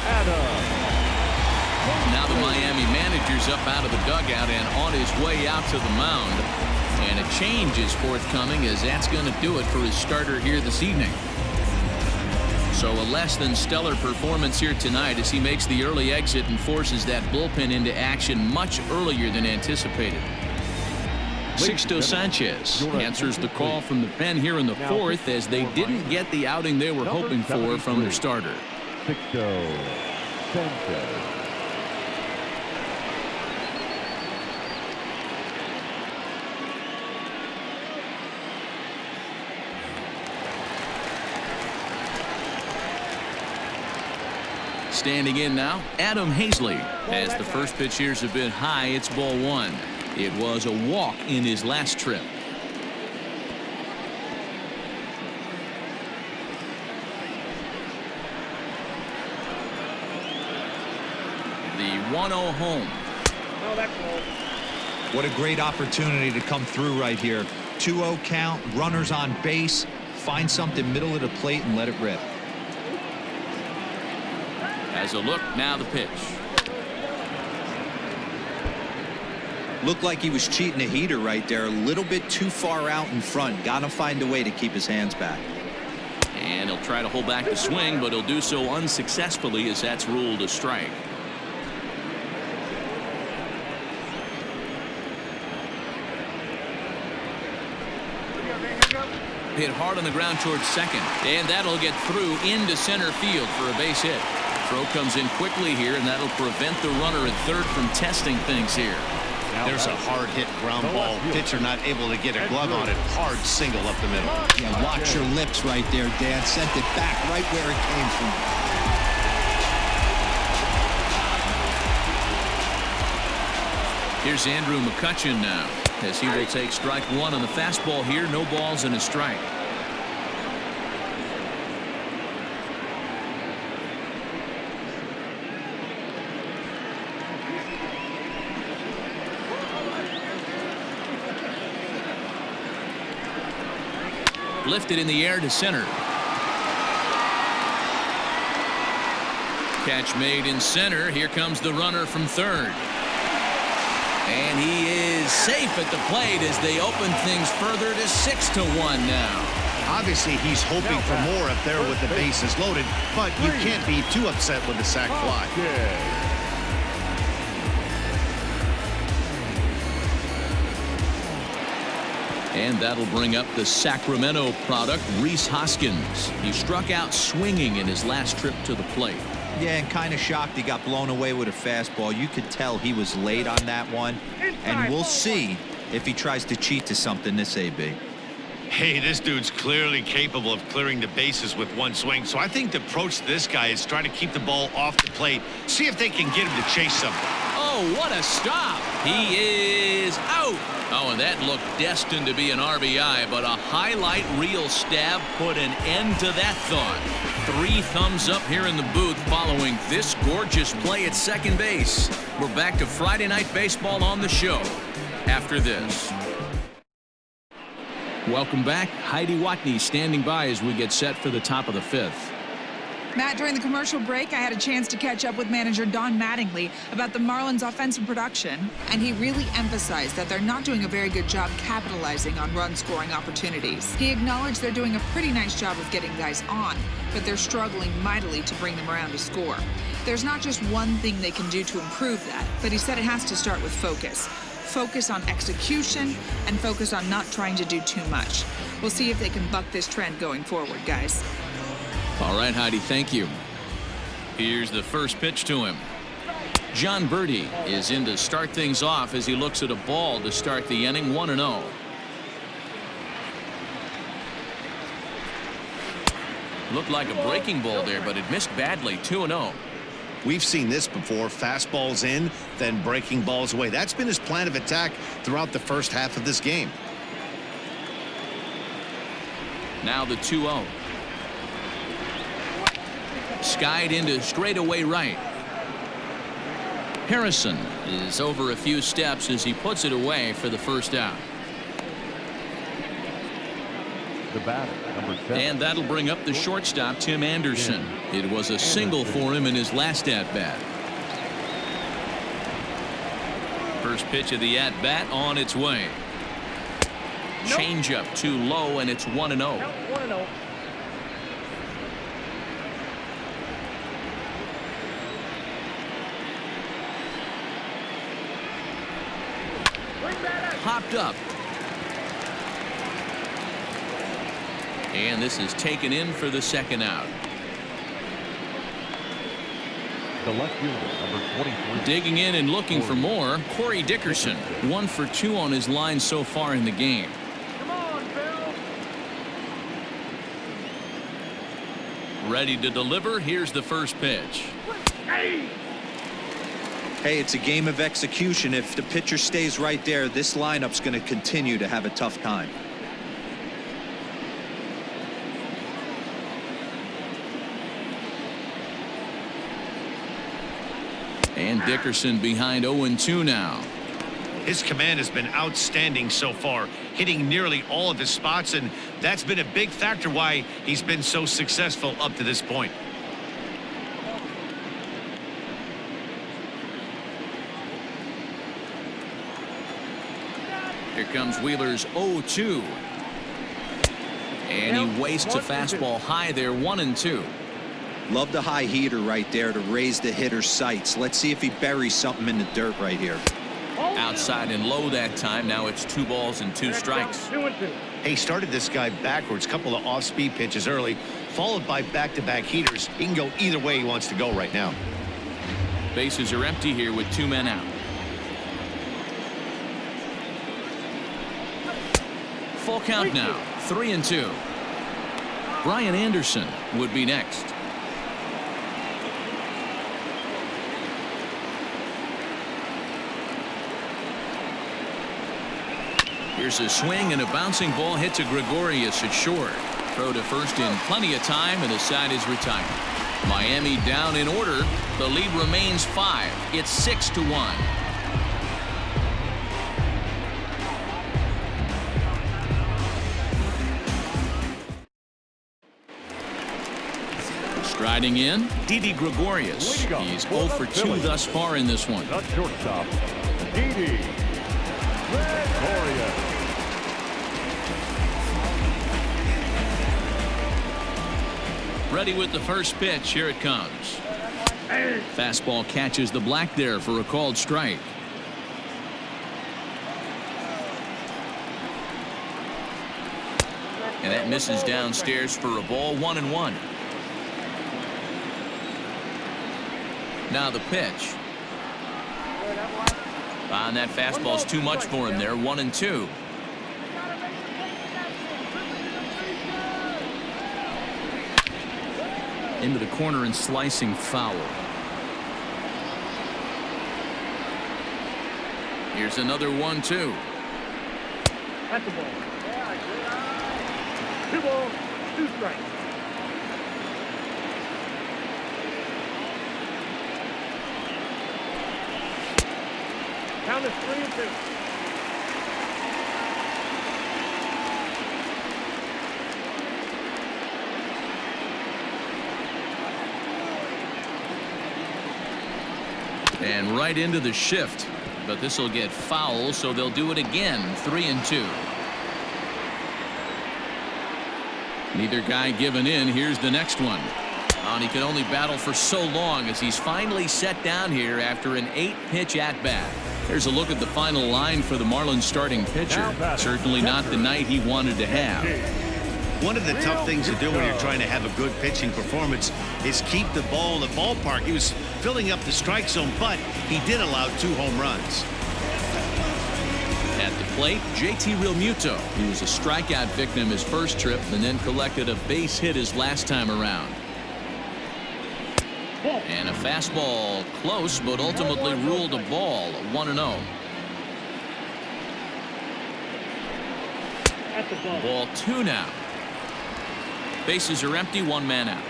Adam. Now the Miami manager's up out of the dugout and on his way out to the mound. And a change is forthcoming, as that's going to do it for his starter here this evening. So a less than stellar performance here tonight as he makes the early exit and forces that bullpen into action much earlier than anticipated. Sixto Sanchez answers the call from the pen here in the fourth, as they didn't get the outing they were hoping for from their starter. Sixto Sanchez. Standing in now, Adam Hazley. As the first pitch here's a bit high, it's ball one. It was a walk in his last trip. The 1-0 home. No, that's low. What a great opportunity to come through right here. 2-0 count, runners on base. Find something middle of the plate and let it rip. As a look, now the pitch. Looked like he was cheating a heater right there. A little bit too far out in front. Got to find a way to keep his hands back. And he'll try to hold back the swing, but he'll do so unsuccessfully, as that's ruled a strike. Hit hard on the ground towards second, and that'll get through into center field for a base hit. Throw comes in quickly here, and that'll prevent the runner at third from testing things here. There's a hard hit ground ball. Pitcher not able to get a glove on it. Hard single up the middle. Yeah, watch your lips right there, Dan. Sent it back right where it came from. Here's Andrew McCutchen now, as he will take strike one on the fastball here. No balls and a strike. Lifted in the air to center. Catch made in center. Here comes the runner from third. And he is safe at the plate as they open things further to 6-1 now. Obviously, he's hoping for more up there with the bases loaded, but you can't be too upset with the sac fly. And that'll bring up the Sacramento product, Rhys Hoskins. He struck out swinging in his last trip to the plate. Yeah, and kind of shocked he got blown away with a fastball. You could tell he was late on that one. And we'll see if he tries to cheat to something this AB. Hey, this dude's clearly capable of clearing the bases with one swing. So I think the approach to this guy is trying to keep the ball off the plate. See if they can get him to chase something. Oh, what a stop. He is out. Oh, and that looked destined to be an RBI, but a highlight reel stab put an end to that thought. 3 thumbs up here in the booth following this gorgeous play at second base. We're back to Friday Night Baseball on the show after this. Welcome back. Heidi Watney standing by as we get set for the top of the 5th. Matt, during the commercial break, I had a chance to catch up with manager Don Mattingly about the Marlins' offensive production, and he really emphasized that they're not doing a very good job capitalizing on run-scoring opportunities. He acknowledged they're doing a pretty nice job of getting guys on, but they're struggling mightily to bring them around to score. There's not just one thing they can do to improve that, but he said it has to start with focus. Focus on execution and focus on not trying to do too much. We'll see if they can buck this trend going forward, guys. All right, Heidi, thank you. Here's the first pitch to him. John Birdie is in to start things off as he looks at a ball to start the inning. 1-0. Looked like a breaking ball there, but it missed badly. 2-0. We've seen this before. Fastballs in, then breaking balls away. That's been his plan of attack throughout the first half of this game. Now the 2-0. Skied into straightaway right. Harrison is over a few steps as he puts it away for the first out. The batter, number 7. And that'll bring up the shortstop, Tim Anderson. It was a single for him in his last at-bat. First pitch of the at-bat on its way. Change up too low, and it's 1-0. 1-0. Popped up. And this is taken in for the second out. The left fielder, number 23. Digging in and looking for more, Corey Dickerson. 1 for 2 on his line so far in the game. Come on, Bill. Ready to deliver. Here's the first pitch. Hey, it's a game of execution. If the pitcher stays right there, this lineup's going to continue to have a tough time. And Dickerson behind 0-2 now. His command has been outstanding so far, hitting nearly all of his spots, and that's been a big factor why he's been so successful up to this point. Here comes Wheeler's 0-2. And he wastes a fastball high there. 1-2. Love the high heater right there to raise the hitter's sights. Let's see if he buries something in the dirt right here. Outside and low that time. Now it's 2 balls and 2 strikes. 2-2. He started this guy backwards. Couple of off-speed pitches early, followed by back-to-back heaters. He can go either way he wants to go right now. Bases are empty here with 2 men out. Full count now. 3-2. Brian Anderson would be next. Here's a swing and a bouncing ball hit to Gregorius at short. Throw to first in plenty of time, and the side is retired. Miami down in order. The lead remains 5. It's 6-1. Striding in, Didi Gregorius. He's 0 for 2 thus far in this one. The shortstop, Didi Gregorius. Ready with the first pitch. Here it comes. Fastball catches the black there for a called strike. And that misses downstairs for a ball. 1-1. Now the pitch. And that fastball's too much for him there. 1-2. Into the corner and slicing foul. Here's another 1-2. That's a ball. 2 balls, 2 strikes. Count is 3-2. And right into the shift. But this will get foul, so they'll do it again. 3-2. Neither guy giving in. Here's the next one. And he can only battle for so long as he's finally set down here after an 8-pitch at-bat. Here's a look at the final line for the Marlins starting pitcher. Certainly not the night he wanted to have. One of the tough things to do when you're trying to have a good pitching performance is keep the ball in the ballpark. He was filling up the strike zone, but he did allow 2 home runs. At the plate, JT Realmuto, who was a strikeout victim his first trip and then collected a base hit his last time around. And a fastball close, but ultimately ruled a ball, 1-0. Ball 2 now. Bases are empty, 1 man out.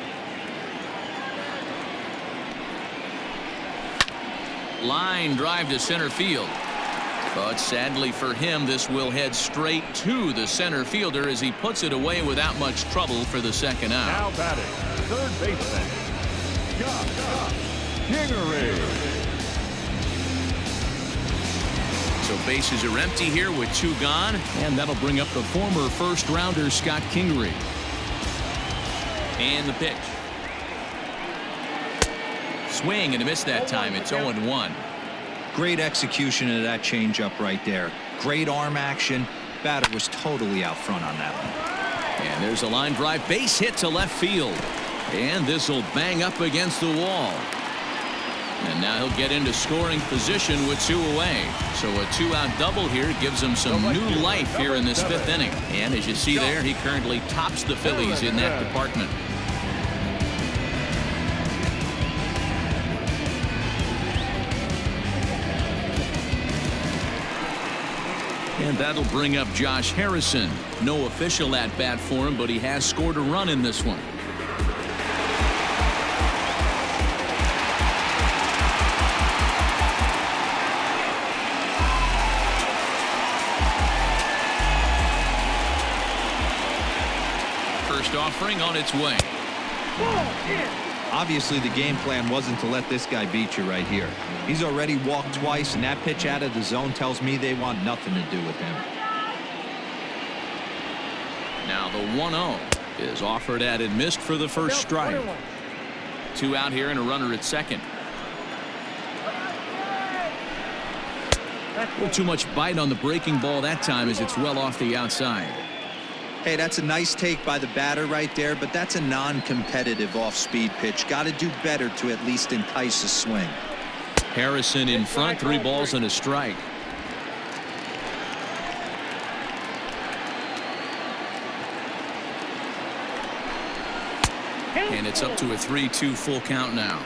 Line drive to center field. But sadly for him, this will head straight to the center fielder as he puts it away without much trouble for the second out. Now batting, third baseman, Kingery. So bases are empty here with 2 gone, and that'll bring up the former first-rounder Scott Kingery. And the pitch. Swing and a miss that time. It's 0-1. Great execution of that changeup right there. Great arm action. Batter was totally out front on that one. And there's a line drive base hit to left field. And this will bang up against the wall. And now he'll get into scoring position with 2 away. So a 2-out double here gives him some new life here in this 5th inning. And as you see there, he currently tops the Phillies in that department. And that'll bring up Josh Harrison. No official at bat for him, but he has scored a run in this one. First offering on its way. Obviously, the game plan wasn't to let this guy beat you right here. He's already walked twice, and that pitch out of the zone tells me they want nothing to do with him. Now the 1-0 is offered at and missed for the first strike. 2 out here and a runner at second. A little too much bite on the breaking ball that time as it's well off the outside. Hey, that's a nice take by the batter right there, but that's a non-competitive off-speed pitch. Got to do better to at least entice a swing. Harrison in front, 3 balls and a strike. And it's up to a 3-2 full count now.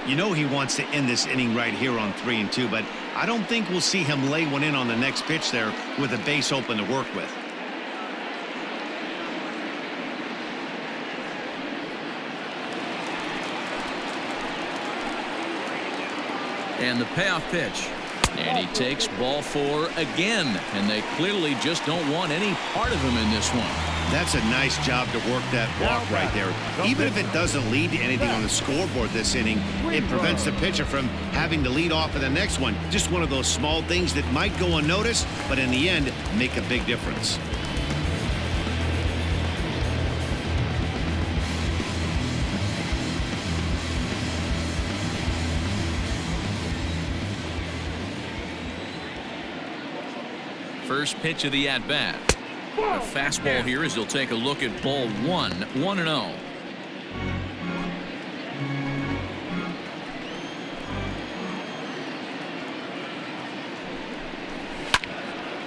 You know he wants to end this inning right here on 3-2, but I don't think we'll see him lay one in on the next pitch there with a base open to work with. And the payoff pitch. And he takes ball 4 again. And they clearly just don't want any part of him in this one. That's a nice job to work that walk right there. Even if it doesn't lead to anything on the scoreboard this inning, it prevents the pitcher from having to lead off in the next one. Just one of those small things that might go unnoticed, but in the end, make a big difference. First pitch of the at-bat. A fastball here as he'll take a look at ball 1, 1-0.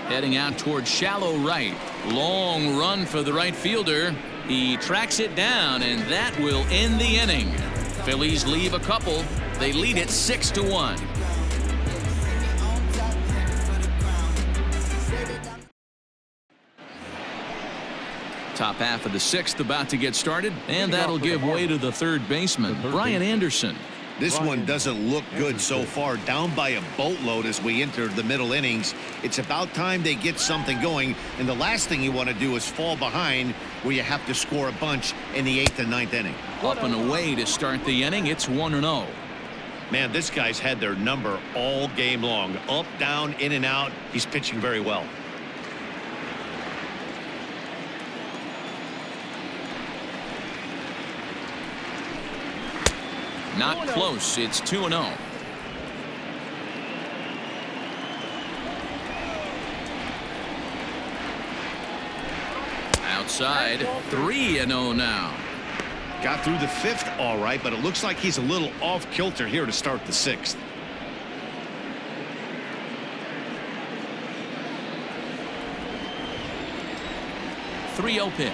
Heading out towards shallow right. Long run for the right fielder. He tracks it down, and that will end the inning. Phillies leave a couple. They lead it 6-1. Top half of the 6th about to get started, and that'll give way to the third baseman, Brian Anderson. This one doesn't look good so far. Down by a boatload as we enter the middle innings. It's about time they get something going, and the last thing you want to do is fall behind where you have to score a bunch in the 8th and 9th inning. Up and away to start the inning. It's 1-0. Man, this guy's had their number all game long. Up, down, in and out. He's pitching very well. Not close. It's 2-0. outside. 3-0 now. Got through the 5th all right, but it looks like he's a little off kilter here to start the 6th. .30 pitch.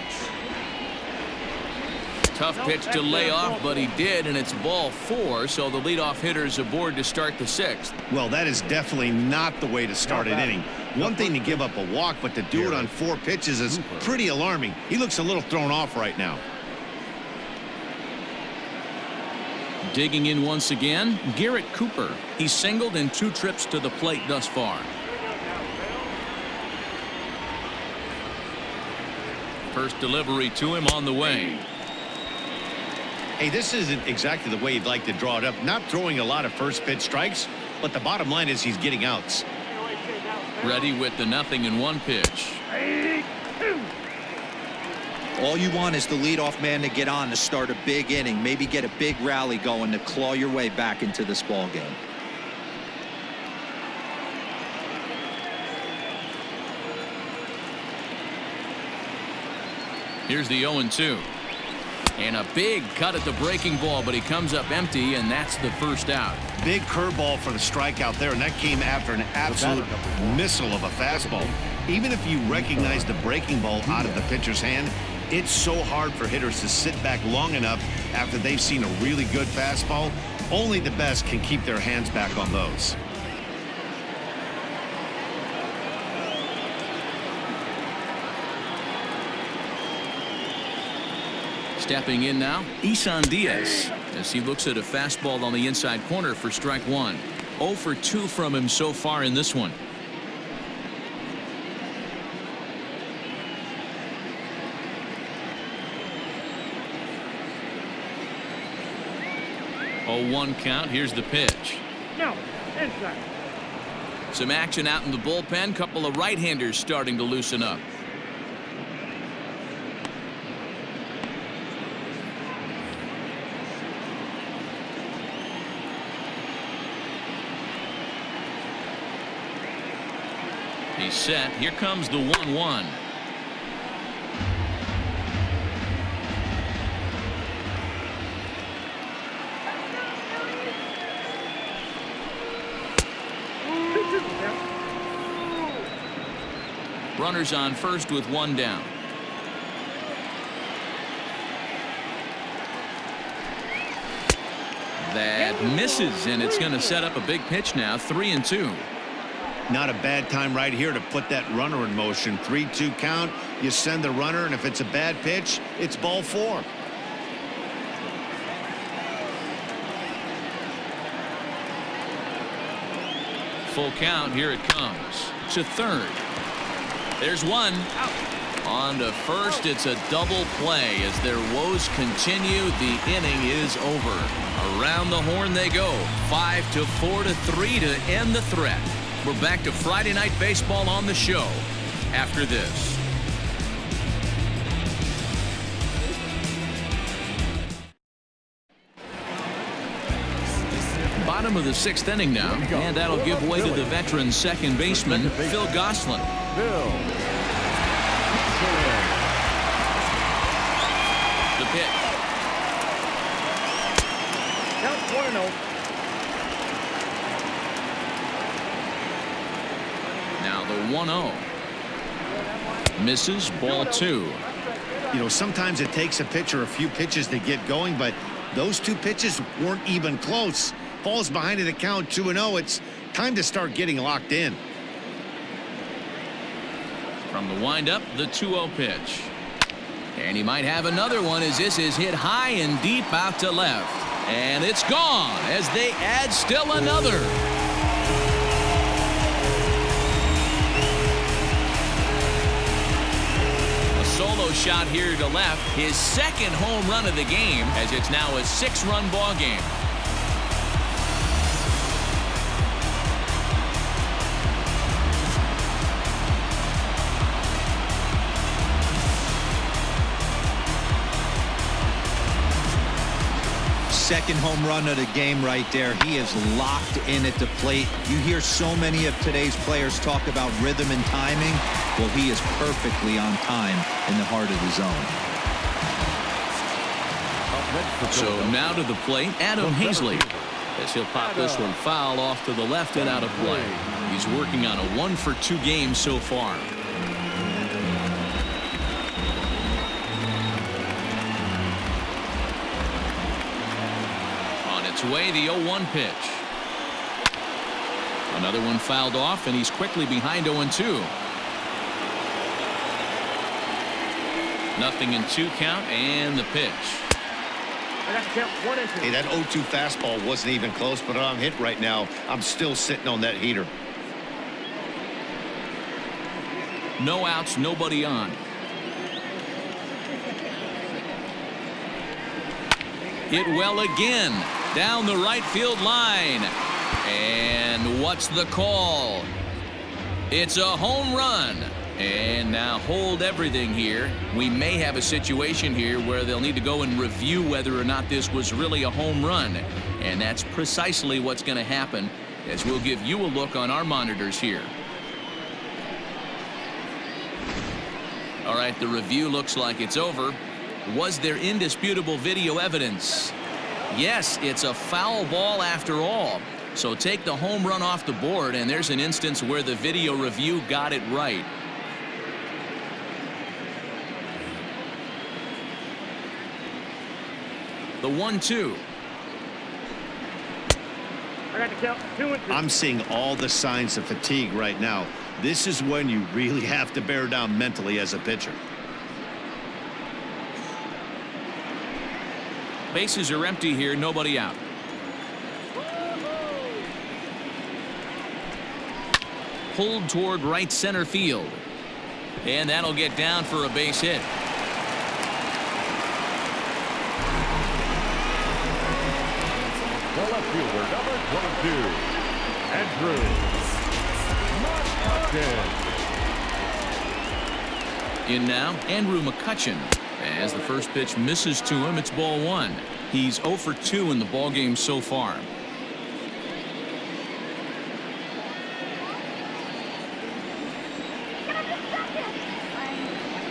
Tough pitch to lay off, but he did, and it's ball 4, so the leadoff hitter's aboard to start the 6th. Well, that is definitely not the way to start an inning. One thing to give up a walk, but to do it on 4 pitches is pretty alarming. He looks a little thrown off right now. Digging in once again, Garrett Cooper. He's singled in 2 trips to the plate thus far. First delivery to him on the way. Hey, this isn't exactly the way you'd like to draw it up. Not throwing a lot of first pitch strikes, but the bottom line is he's getting outs. Ready with the 0-1 pitch. All you want is the leadoff man to get on to start a big inning, maybe get a big rally going to claw your way back into this ball game. Here's the 0-2. And a big cut at the breaking ball, but he comes up empty, and that's the first out. Big curveball for the strikeout there, and that came after an absolute missile of a fastball. Even if you recognize the breaking ball out of the pitcher's hand, it's so hard for hitters to sit back long enough after they've seen a really good fastball. Only the best can keep their hands back on those. Stepping in now, Isan Diaz, as he looks at a fastball on the inside corner for strike 1. 0 for 2 from him so far in this one. Oh, 1 count. Here's the pitch. No, inside. Some action out in the bullpen. Couple of right-handers starting to loosen up. He's set. Here comes the 1-1. Runners on first with 1 down. That misses, and it's going to set up a big pitch now. 3-2. Not a bad time right here to put that runner in motion. 3-2 count. You send the runner, and if it's a bad pitch, it's ball 4. Full count. Here it comes to third. There's 1 out. On to first. It's a double play as their woes continue. The inning is over. Around the horn they go. 5-4 to 3 to end the threat. We're back to Friday Night Baseball on the show after this. Bottom of the 6th inning now, and that'll give way to the veteran second baseman, Phil Gosselin. The pitch. Count 1-0. Now the 1-0. Misses, ball 2. You know, sometimes it takes a pitcher a few pitches to get going, but those 2 pitches weren't even close. Falls behind in the count 2-0. It's time to start getting locked in. From the windup, the 2-0 pitch. And he might have another one as this is hit high and deep out to left. And it's gone as they add still another. A solo shot here to left. His second home run of the game as it's now a 6-run ball game. second home run of the game right there. He is locked in at the plate. You hear so many of today's players talk about rhythm and timing. Well, he is perfectly on time in the heart of the zone. So now to the plate, Adam Hazley, as he'll pop this one foul off to the left and out of play. He's working on a 1-for-2 game so far. On its way, the 0-1 pitch. Another one fouled off, and he's quickly behind 0-2. Nothing in 2 count, and the pitch. Hey, that 0-2 fastball wasn't even close, but I'm hit right now. I'm still sitting on that heater. No outs, nobody on. Hit well again. Down the right field line. And what's the call? It's a home run. And now hold everything here. We may have a situation here where they'll need to go and review whether or not this was really a home run. And that's precisely what's going to happen, as we'll give you a look on our monitors here. All right, the review looks like it's over. Was there indisputable video evidence? Yes, it's a foul ball after all. So take the home run off the board, and there's an instance where the video review got it right. The 1-2. I got to count 2-2. I'm seeing all the signs of fatigue right now. This is when you really have to bear down mentally as a pitcher. Bases are empty here, nobody out. Pulled toward right center field. And that'll get down for a base hit. The left fielder, number 22, Andrew McCutchen. In now, Andrew McCutchen. As the first pitch misses to him, it's ball 1. He's 0 for 2 in the ballgame so far.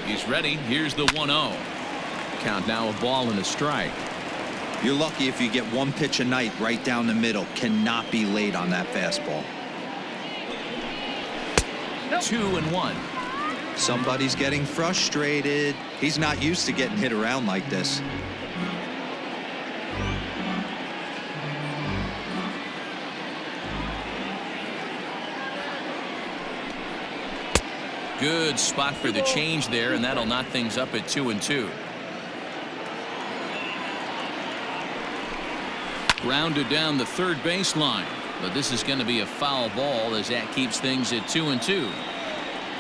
He's ready. Here's the 1-0. Count now a ball and a strike. You're lucky if you get one pitch a night right down the middle. Cannot be late on that fastball. 2-1. Somebody's getting frustrated. He's not used to getting hit around like this. Good spot for the change there, and that'll knot things up at 2-2. Grounded down the third baseline, but this is going to be a foul ball as that keeps things at 2-2.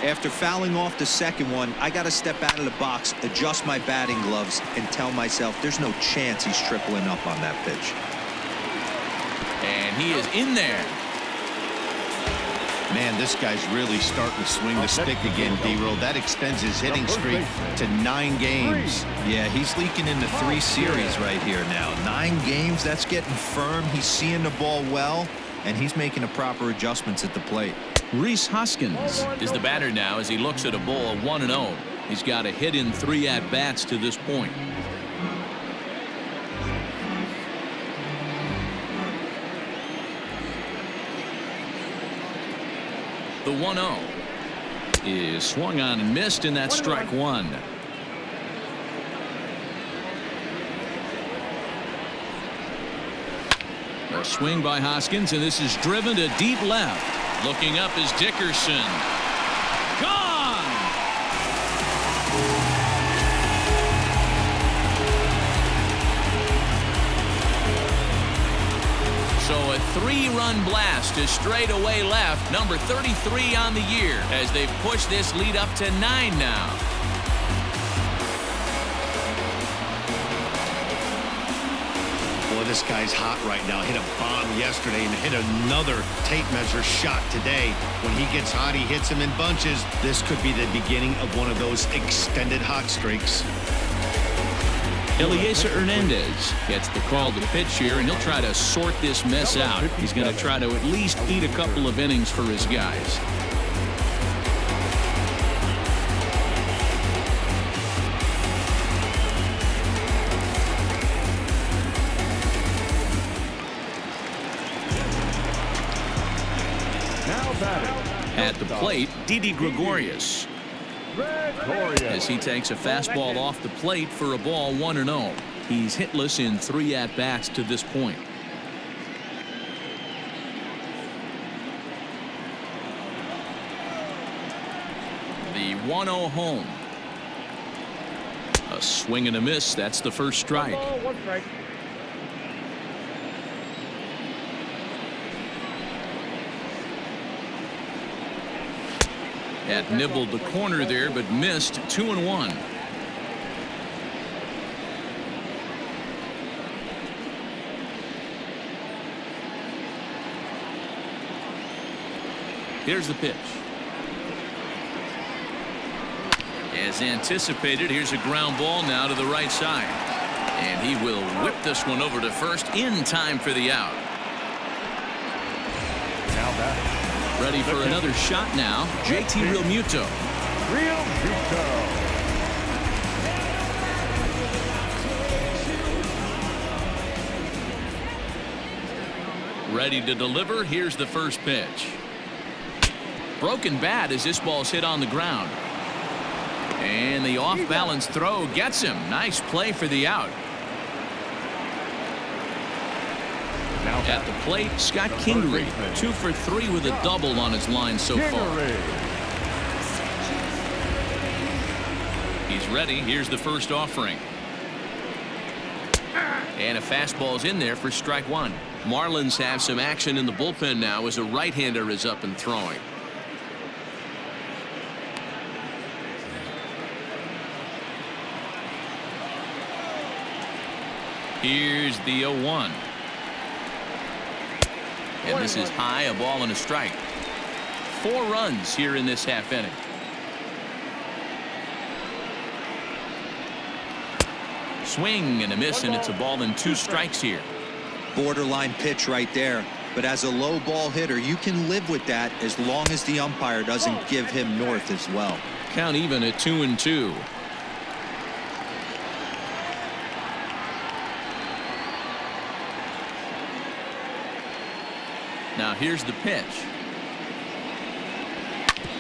After fouling off the second one, I got to step out of the box, adjust my batting gloves, and tell myself there's no chance he's tripling up on that pitch. And he is in there. Man, this guy's really starting to swing the stick again, D-Roll. That extends his hitting streak to 9 games. Yeah, he's leaking into 3 series right here now. 9 games, that's getting firm. He's seeing the ball well, and he's making the proper adjustments at the plate. Rhys Hoskins is the batter now as he looks at a ball of 1-0. He's got a hit in 3 at-bats to this point. The 1-0 is swung on and missed, and that's strike 1. A swing by Hoskins, and this is driven to deep left. Looking up is Dickerson. Gone! So a 3-run blast to straightaway left, number 33 on the year, as they've pushed this lead up to 9 now. Boy, this guy's hot right now. Hit a bomb yesterday and hit another tape measure shot today. When he gets hot, he hits him in bunches. This could be the beginning of one of those extended hot streaks. Eliezer Hernandez gets the call to pitch here, and he'll try to sort this mess out. He's going to try to at least eat a couple of innings for his guys. At the plate, Didi Gregorius. As he takes a fastball off the plate for a ball 1-0. He's hitless in 3 at-bats to this point. The 1-0 home. A swing and a miss. That's the first strike. 1 strike. That nibbled the corner there, but missed. 2-1. Here's the pitch. As anticipated, here's a ground ball now to the right side. And he will whip this one over to first in time for the out. Now batting. Ready for another shot now, JT Realmuto. Ready to deliver. Here's the first pitch. Broken bat as this ball's hit on the ground. And the off-balance throw gets him. Nice play for the out. At the plate, Scott Kingery, 2 for 3 with a double on his line so far. He's ready. Here's the first offering. And a fastball's in there for strike 1. Marlins have some action in the bullpen now as a right-hander is up and throwing. Here's the 0-1. And this is high, a ball and a strike. 4 runs here in this half inning. Swing and a miss, and it's a ball and 2 strikes here. Borderline pitch right there. But as a low ball hitter, you can live with that as long as the umpire doesn't give him north as well. Count even at 2-2. Now here's the pitch.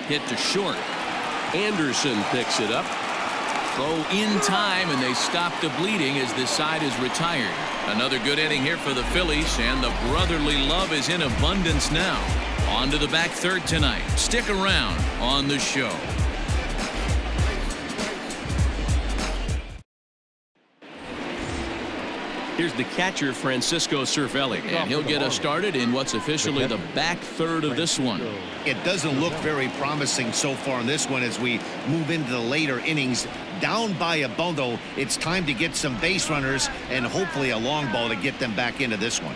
Hit to short. Anderson picks it up. Throw in time, and they stop the bleeding as this side is retired. Another good inning here for the Phillies, and the brotherly love is in abundance now. On to the back third tonight. Stick around on the show. Here's the catcher, Francisco Cervelli, and he'll get us started in what's officially the back third of this one. It doesn't look very promising so far in this one as we move into the later innings. Down by a bundle, it's time to get some base runners and hopefully a long ball to get them back into this one.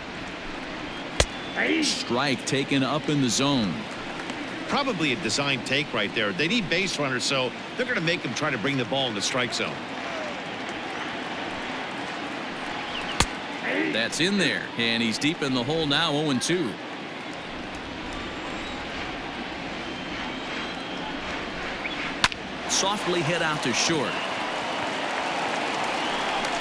Strike taken up in the zone. Probably a design take right there. They need base runners, so they're going to make them try to bring the ball in the strike zone. That's in there, and he's deep in the hole now. 0-2. Softly hit out to short.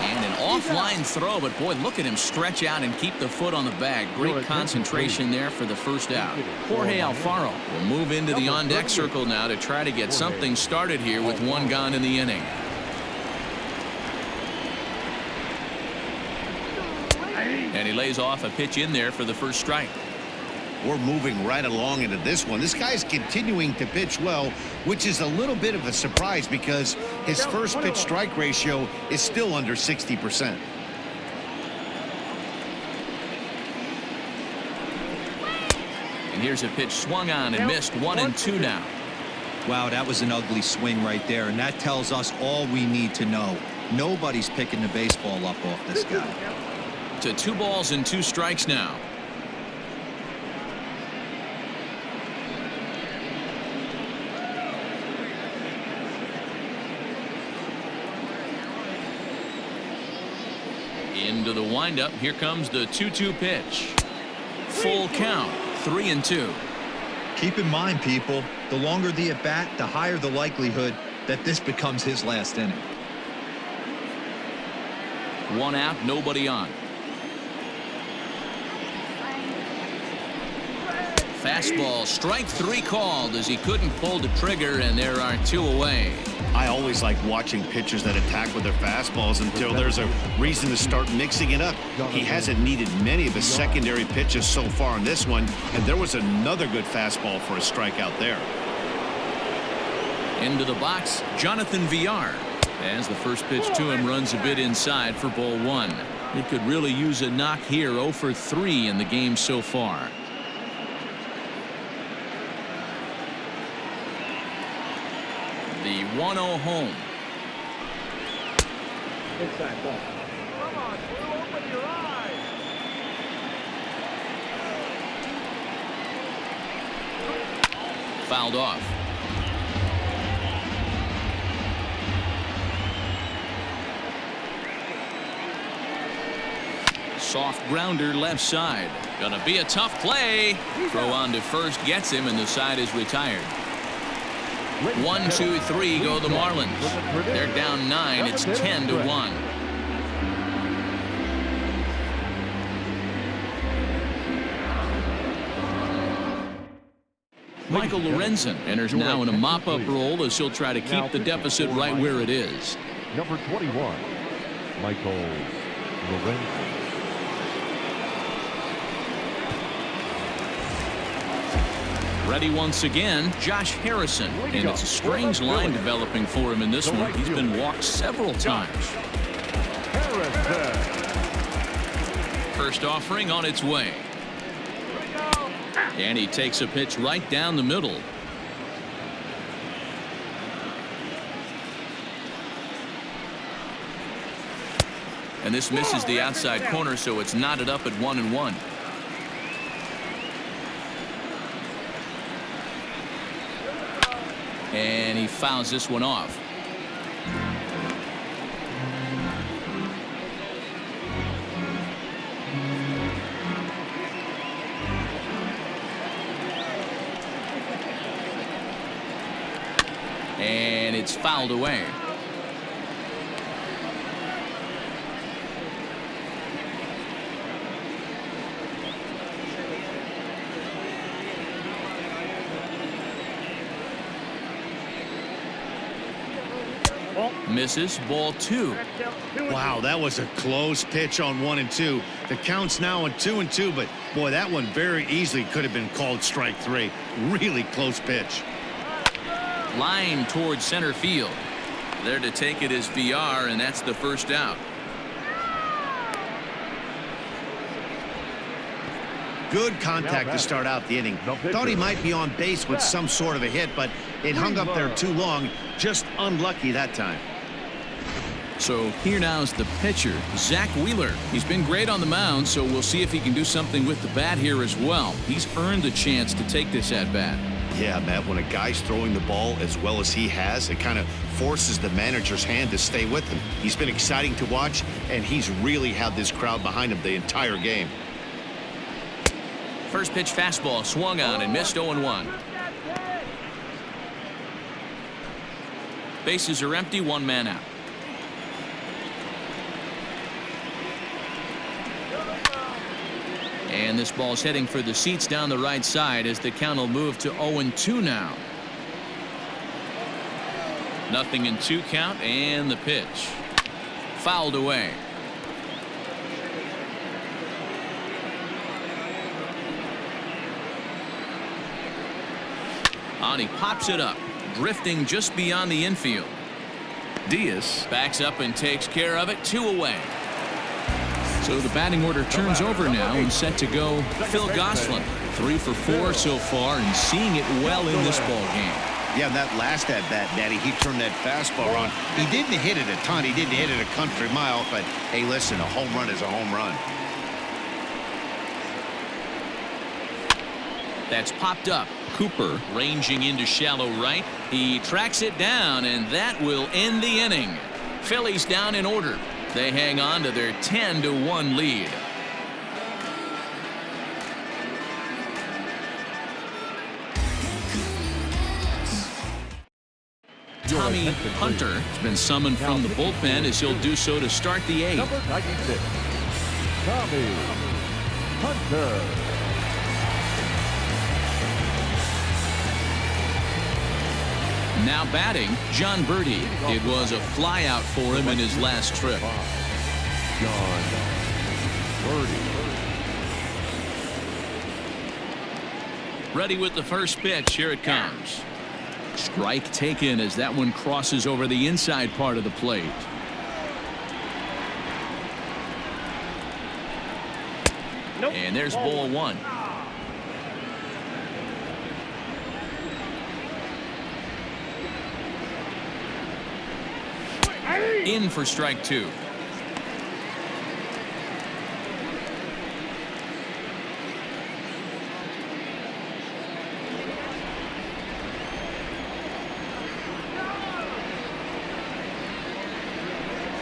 And an offline throw, but boy, look at him stretch out and keep the foot on the bag. Great concentration there for the first out. Jorge Alfaro will move into the on-deck circle now to try to get something started here with 1 gone in the inning. And he lays off a pitch in there for the first strike. We're moving right along into this one. This guy's continuing to pitch well, which is a little bit of a surprise because his first pitch strike ratio is still under 60%. And here's a pitch swung on and missed. 1-2 now. Wow, that was an ugly swing right there, and that tells us all we need to know. Nobody's picking the baseball up off this guy. To 2 balls and 2 strikes now. Into the windup. Here comes the 2-2 pitch. Full count. 3-2. Keep in mind, people, the longer the at bat, the higher the likelihood that this becomes his last inning. 1 out, nobody on. Fastball, strike 3 called as he couldn't pull the trigger, and there are 2 away. I always like watching pitchers that attack with their fastballs until there's a reason to start mixing it up. He hasn't needed many of his secondary pitches so far in this one, and there was another good fastball for a strikeout there. Into the box, Jonathan Villar. As the first pitch to him runs a bit inside for ball 1. He could really use a knock here. 0 for 3 in the game so far. The 1-0 home. Inside ball. Come on, open your eyes. Fouled off. Soft grounder left side. Gonna be a tough play. Throw on to first gets him, and the side is retired. 1, 2, 3 go the Marlins. They're down 9. It's 10-1. Michael Lorenzen enters now in a mop-up role as he'll try to keep the deficit right where it is. Number 21, Michael Lorenzen. Ready once again, Josh Harrison. And it's a strange line developing for him in this one. He's been walked several times. First offering on its way. And he takes a pitch right down the middle. And this misses the outside corner, so it's knotted up at 1-1. And he fouls this one off. And it's fouled away. Misses. Ball 2. Wow, that was a close pitch on 1 and 2. The count's now at 2 and 2, but boy, that one very easily could have been called strike 3. Really close pitch. Line towards center field. There to take it is VR, and that's the first out. Good contact to start out the inning. Thought he might be on base with some sort of a hit, but it hung up there too long. Just unlucky that time. So here now is the pitcher, Zach Wheeler. He's been great on the mound, so we'll see if he can do something with the bat here as well. He's earned the chance to take this at bat. Yeah, Matt, when a guy's throwing the ball as well as he has, it kind of forces the manager's hand to stay with him. He's been exciting to watch, and he's really had this crowd behind him the entire game. First pitch fastball swung on and missed. 0-1. Bases are empty. 1 man out. And this ball's heading for the seats down the right side as the count will move to 0-2 now. 0-2 count, and the pitch. Fouled away. On he pops it up, drifting just beyond the infield. Diaz backs up and takes care of it. 2 away. So the batting order turns over now and set to go Phil Gosselin. 3 for 4 so far and seeing it well in this ball game. Yeah, that last at bat, Daddy, he turned that fastball on. He didn't hit it a ton. He didn't hit it a country mile, but hey, listen, a home run is a home run. That's popped up. Cooper ranging into shallow right. He tracks it down, and that will end the inning. Phillies down in order. They hang on to their 10-1 lead. Tommy Hunter has been summoned from the bullpen as he'll do so to start the 8th. Number 96, Tommy Hunter. Now batting, John Birdie. It was a flyout for him in his last trip. John Birdie. Ready with the first pitch. Here it comes. Strike taken as that one crosses over the inside part of the plate. And there's ball 1. In for strike 2.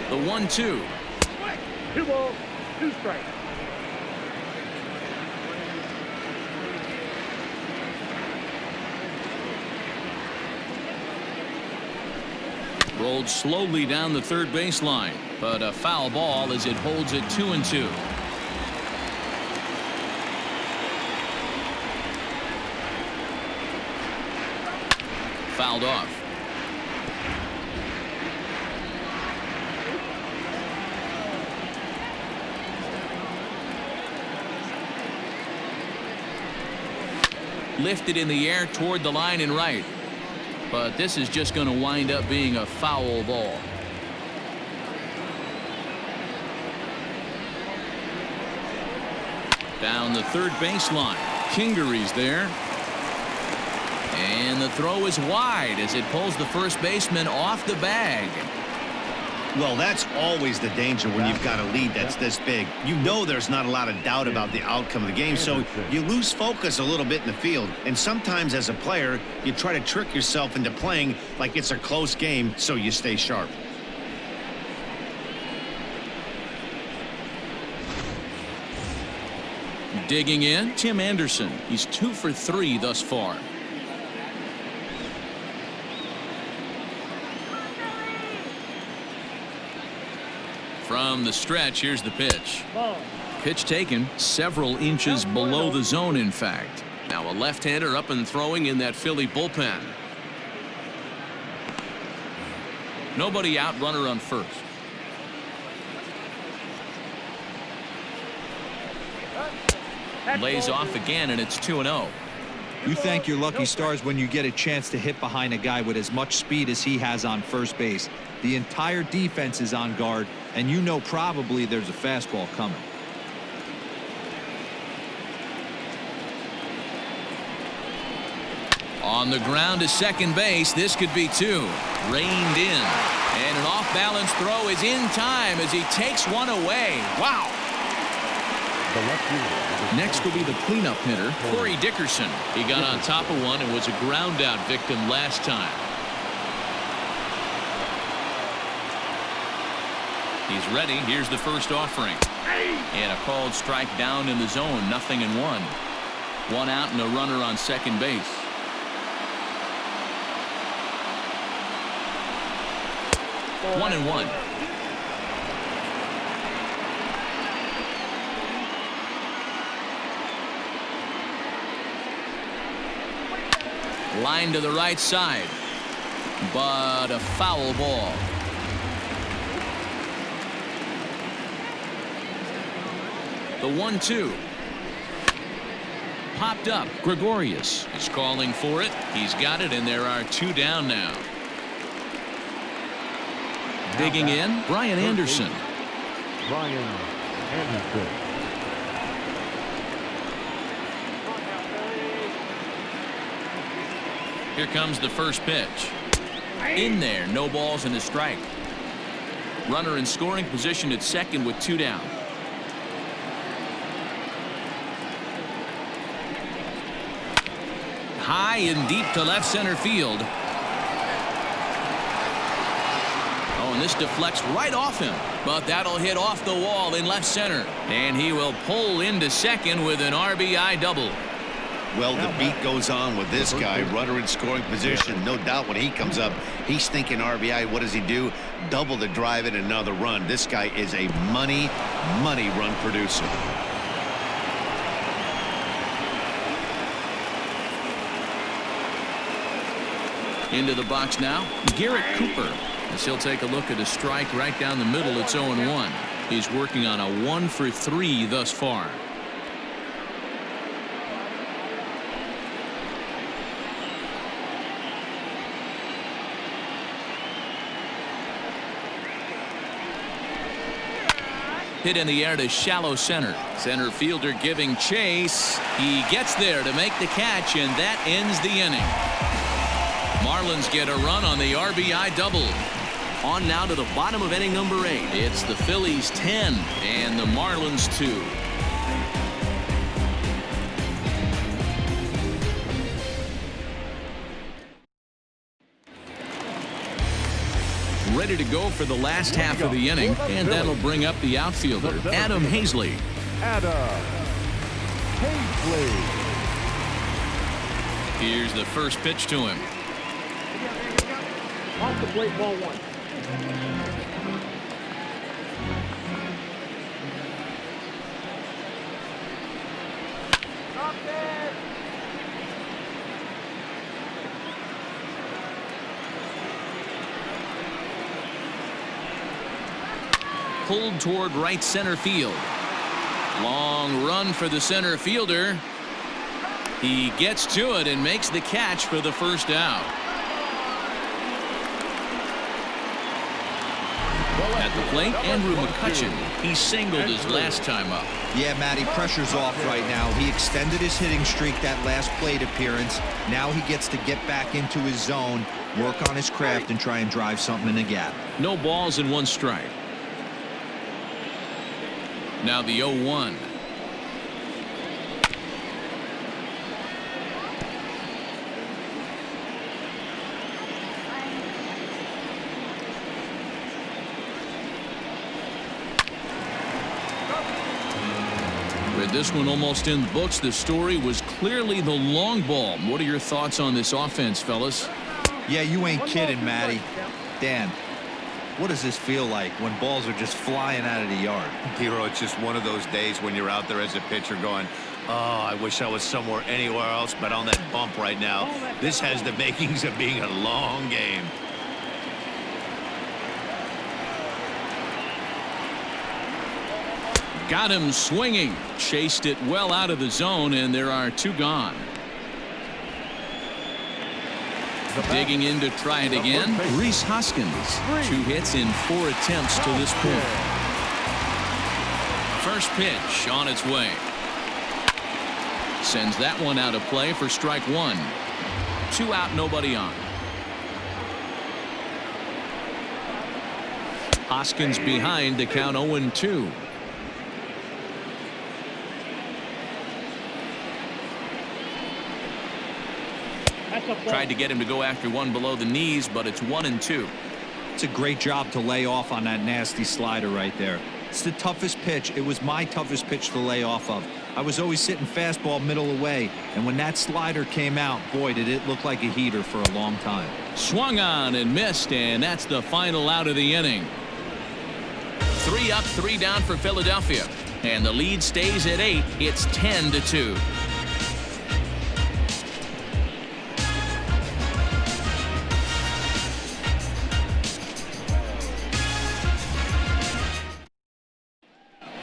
The 1-2. 2 balls, 2 strikes. Rolled slowly down the third baseline, but a foul ball as it holds it 2-2. Fouled off. Lifted in the air toward the line and right. But this is just going to wind up being a foul ball. Down the third baseline. Kingery's there. And the throw is wide as it pulls the first baseman off the bag. Well, that's always the danger when you've got a lead that's this big. You know there's not a lot of doubt about the outcome of the game, so you lose focus a little bit in the field. And sometimes as a player, you try to trick yourself into playing like it's a close game so you stay sharp. Digging in, Tim Anderson. He's 2 for 3 thus far. From the stretch, here's the pitch. Pitch taken several inches below the zone, in fact. Now a left-hander up and throwing in that Philly bullpen. Nobody out, runner on first. Lays off again, and it's 2-0. You thank your lucky stars when you get a chance to hit behind a guy with as much speed as he has on first base. The entire defense is on guard, and you know probably there's a fastball coming. On the ground to second base. This could be 2. Reined in. And an off-balance throw is in time as he takes one away. Wow. Next will be the cleanup hitter, Corey Dickerson. He got on top of one and was a ground-out victim last time. He's ready. Here's the first offering. And a called strike down in the zone. 0-1. 1 out and a runner on second base. One and one. Line to the right side, but a foul ball. The 1-2. Popped up. Gregorius is calling for it. He's got it, and there are 2 down now. Digging in, Brian Anderson. Brian Anderson. Here comes the first pitch. In there, no balls and a strike. Runner in scoring position at second with 2 down. High and deep to left center field. Oh, and this deflects right off him. But that'll hit off the wall in left center. And he will pull into second with an RBI double. Well, the beat goes on with this guy. Runner in scoring position. No doubt when he comes up, he's thinking RBI. What does he do? Double the drive and another run. This guy is a money run producer. Into the box now, Garrett Cooper. As he'll take a look at a strike right down the middle. It's 0-1. He's working on a 1-for-3 thus far. Hit in the air to shallow center. Center fielder giving chase. He gets there to make the catch, and that ends the inning. Marlins get a run on the RBI double. On now to the bottom of inning number 8. It's the Phillies 10 and the Marlins 2. Ready to go for the last half of the inning, and that'll bring up the outfielder, Adam Hazley. Adam Hazley. Here's the first pitch to him. Off the plate, ball 1. Stop there. Pulled toward right center field. Long run for the center fielder. He gets to it and makes the catch for the first out. At the plate, Andrew McCutchen. He singled his last time up. Yeah, Matty, pressure's off right now. He extended his hitting streak that last plate appearance. Now he gets to get back into his zone, work on his craft, and try and drive something in the gap. No balls and 1 strike. Now the 0-1. With this one almost in the books, the story was clearly the long ball. What are your thoughts on this offense, fellas? Yeah, you ain't kidding, Matty. Dan, what does this feel like when balls are just flying out of the yard? Hero, it's just one of those days when you're out there as a pitcher going, oh, I wish I was somewhere anywhere else but on that bump right now. This has the makings of being a long game. Got him swinging. Chased it well out of the zone, and there are 2 gone. Digging in to try it again, Rhys Hoskins. 2 hits in 4 attempts to this point. First pitch on its way. Sends that one out of play for strike 1. 2 out, nobody on. Hoskins behind to count 0-2. Tried to get him to go after one below the knees, but it's 1-2. It's a great job to lay off on that nasty slider right there. It's the toughest pitch. It was my toughest pitch to lay off of. I was always sitting fastball middle away, and when that slider came out, boy, did it look like a heater for a long time. Swung on and missed, and that's the final out of the inning. 3 up, 3 down for Philadelphia, and the lead stays at 8. It's 10-2.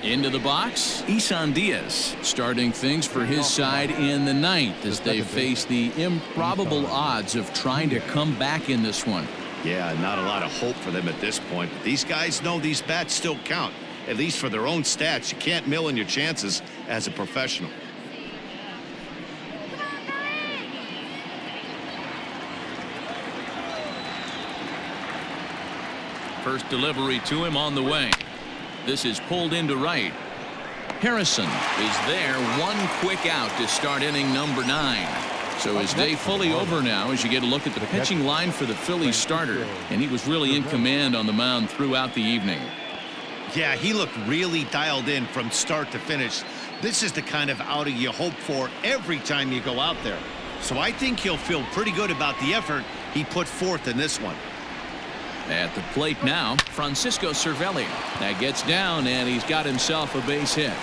Into the box, Isan Diaz starting things for his side in the 9th as they face the improbable odds of trying to come back in this one. Yeah, not a lot of hope for them at this point. But these guys know these bats still count, at least for their own stats. You can't mill in your chances as a professional. First delivery to him on the way. This is pulled into right. Harrison is there. 1 quick out to start inning number 9. So his day fully over now as you get a look at the pitching line for the Phillies starter. And he was really in command on the mound throughout the evening. Yeah, he looked really dialed in from start to finish. This is the kind of outing you hope for every time you go out there. So I think he'll feel pretty good about the effort he put forth in this one. At the plate now, Francisco Cervelli. That gets down, and he's got himself a base hit.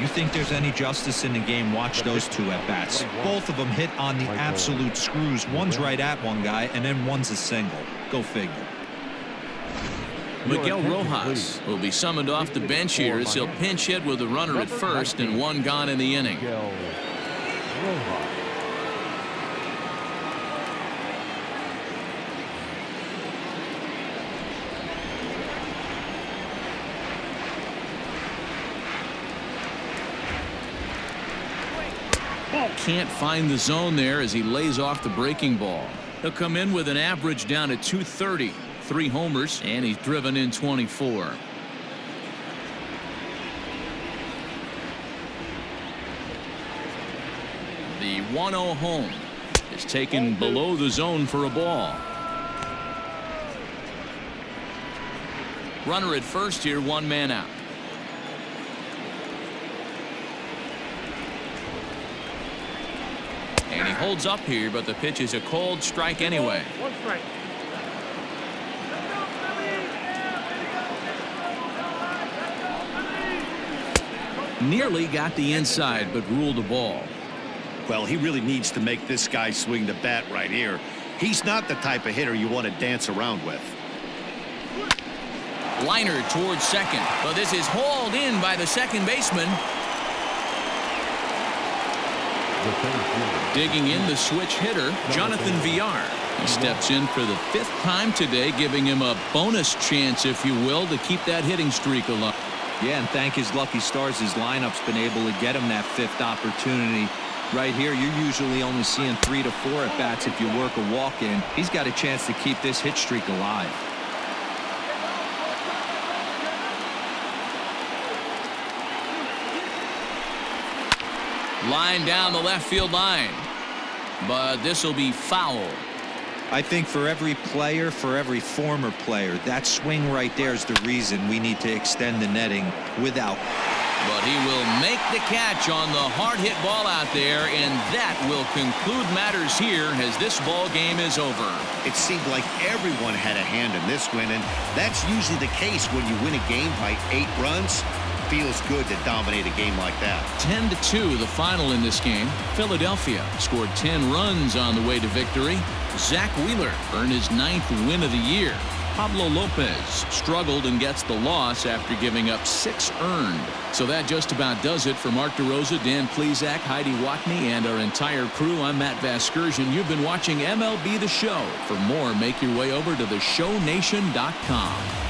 You think there's any justice in the game? Watch those two at bats. Both of them hit on the absolute screws. One's right at one guy, and then one's a single. Go figure. Miguel Rojas will be summoned off the bench here as he'll pinch hit with a runner at first and one gone in the inning. Can't find the zone there as he lays off the breaking ball. He'll come in with an average down at 230. 3 homers, and he's driven in 24. The 1-0 home is taken below the zone for a ball. Runner at first here, 1 man out. And he holds up here, but the pitch is a cold strike anyway. 1 strike. Nearly got the inside, but ruled the ball. Well, he really needs to make this guy swing the bat right here. He's not the type of hitter you want to dance around with. Liner towards second, but this is hauled in by the second baseman. Digging in the switch hitter, Jonathan Villar. He steps in for the 5th time today, giving him a bonus chance, if you will, to keep that hitting streak alive. Yeah, and thank his lucky stars, his lineup's been able to get him that 5th opportunity. Right here, you're usually only seeing 3 to 4 at bats if you work a walk in. He's got a chance to keep this hit streak alive. Line down the left field line, but this will be foul. I think for every player, for every former player, that swing right there is the reason we need to extend the netting without. But he will make the catch on the hard hit ball out there, and that will conclude matters here as this ball game is over. It seemed like everyone had a hand in this win, and that's usually the case when you win a game by 8 runs. Feels good to dominate a game like that. 10-2 the final in this game. Philadelphia scored 10 runs on the way to victory. Zach Wheeler earned his 9th win of the year. Pablo Lopez struggled and gets the loss after giving up 6 earned. So that just about does it for Mark DeRosa, Dan Plesac, Heidi Watney, and our entire crew. I'm Matt Vasgersian. You've been watching MLB The Show. For more, make your way over to theshownation.com.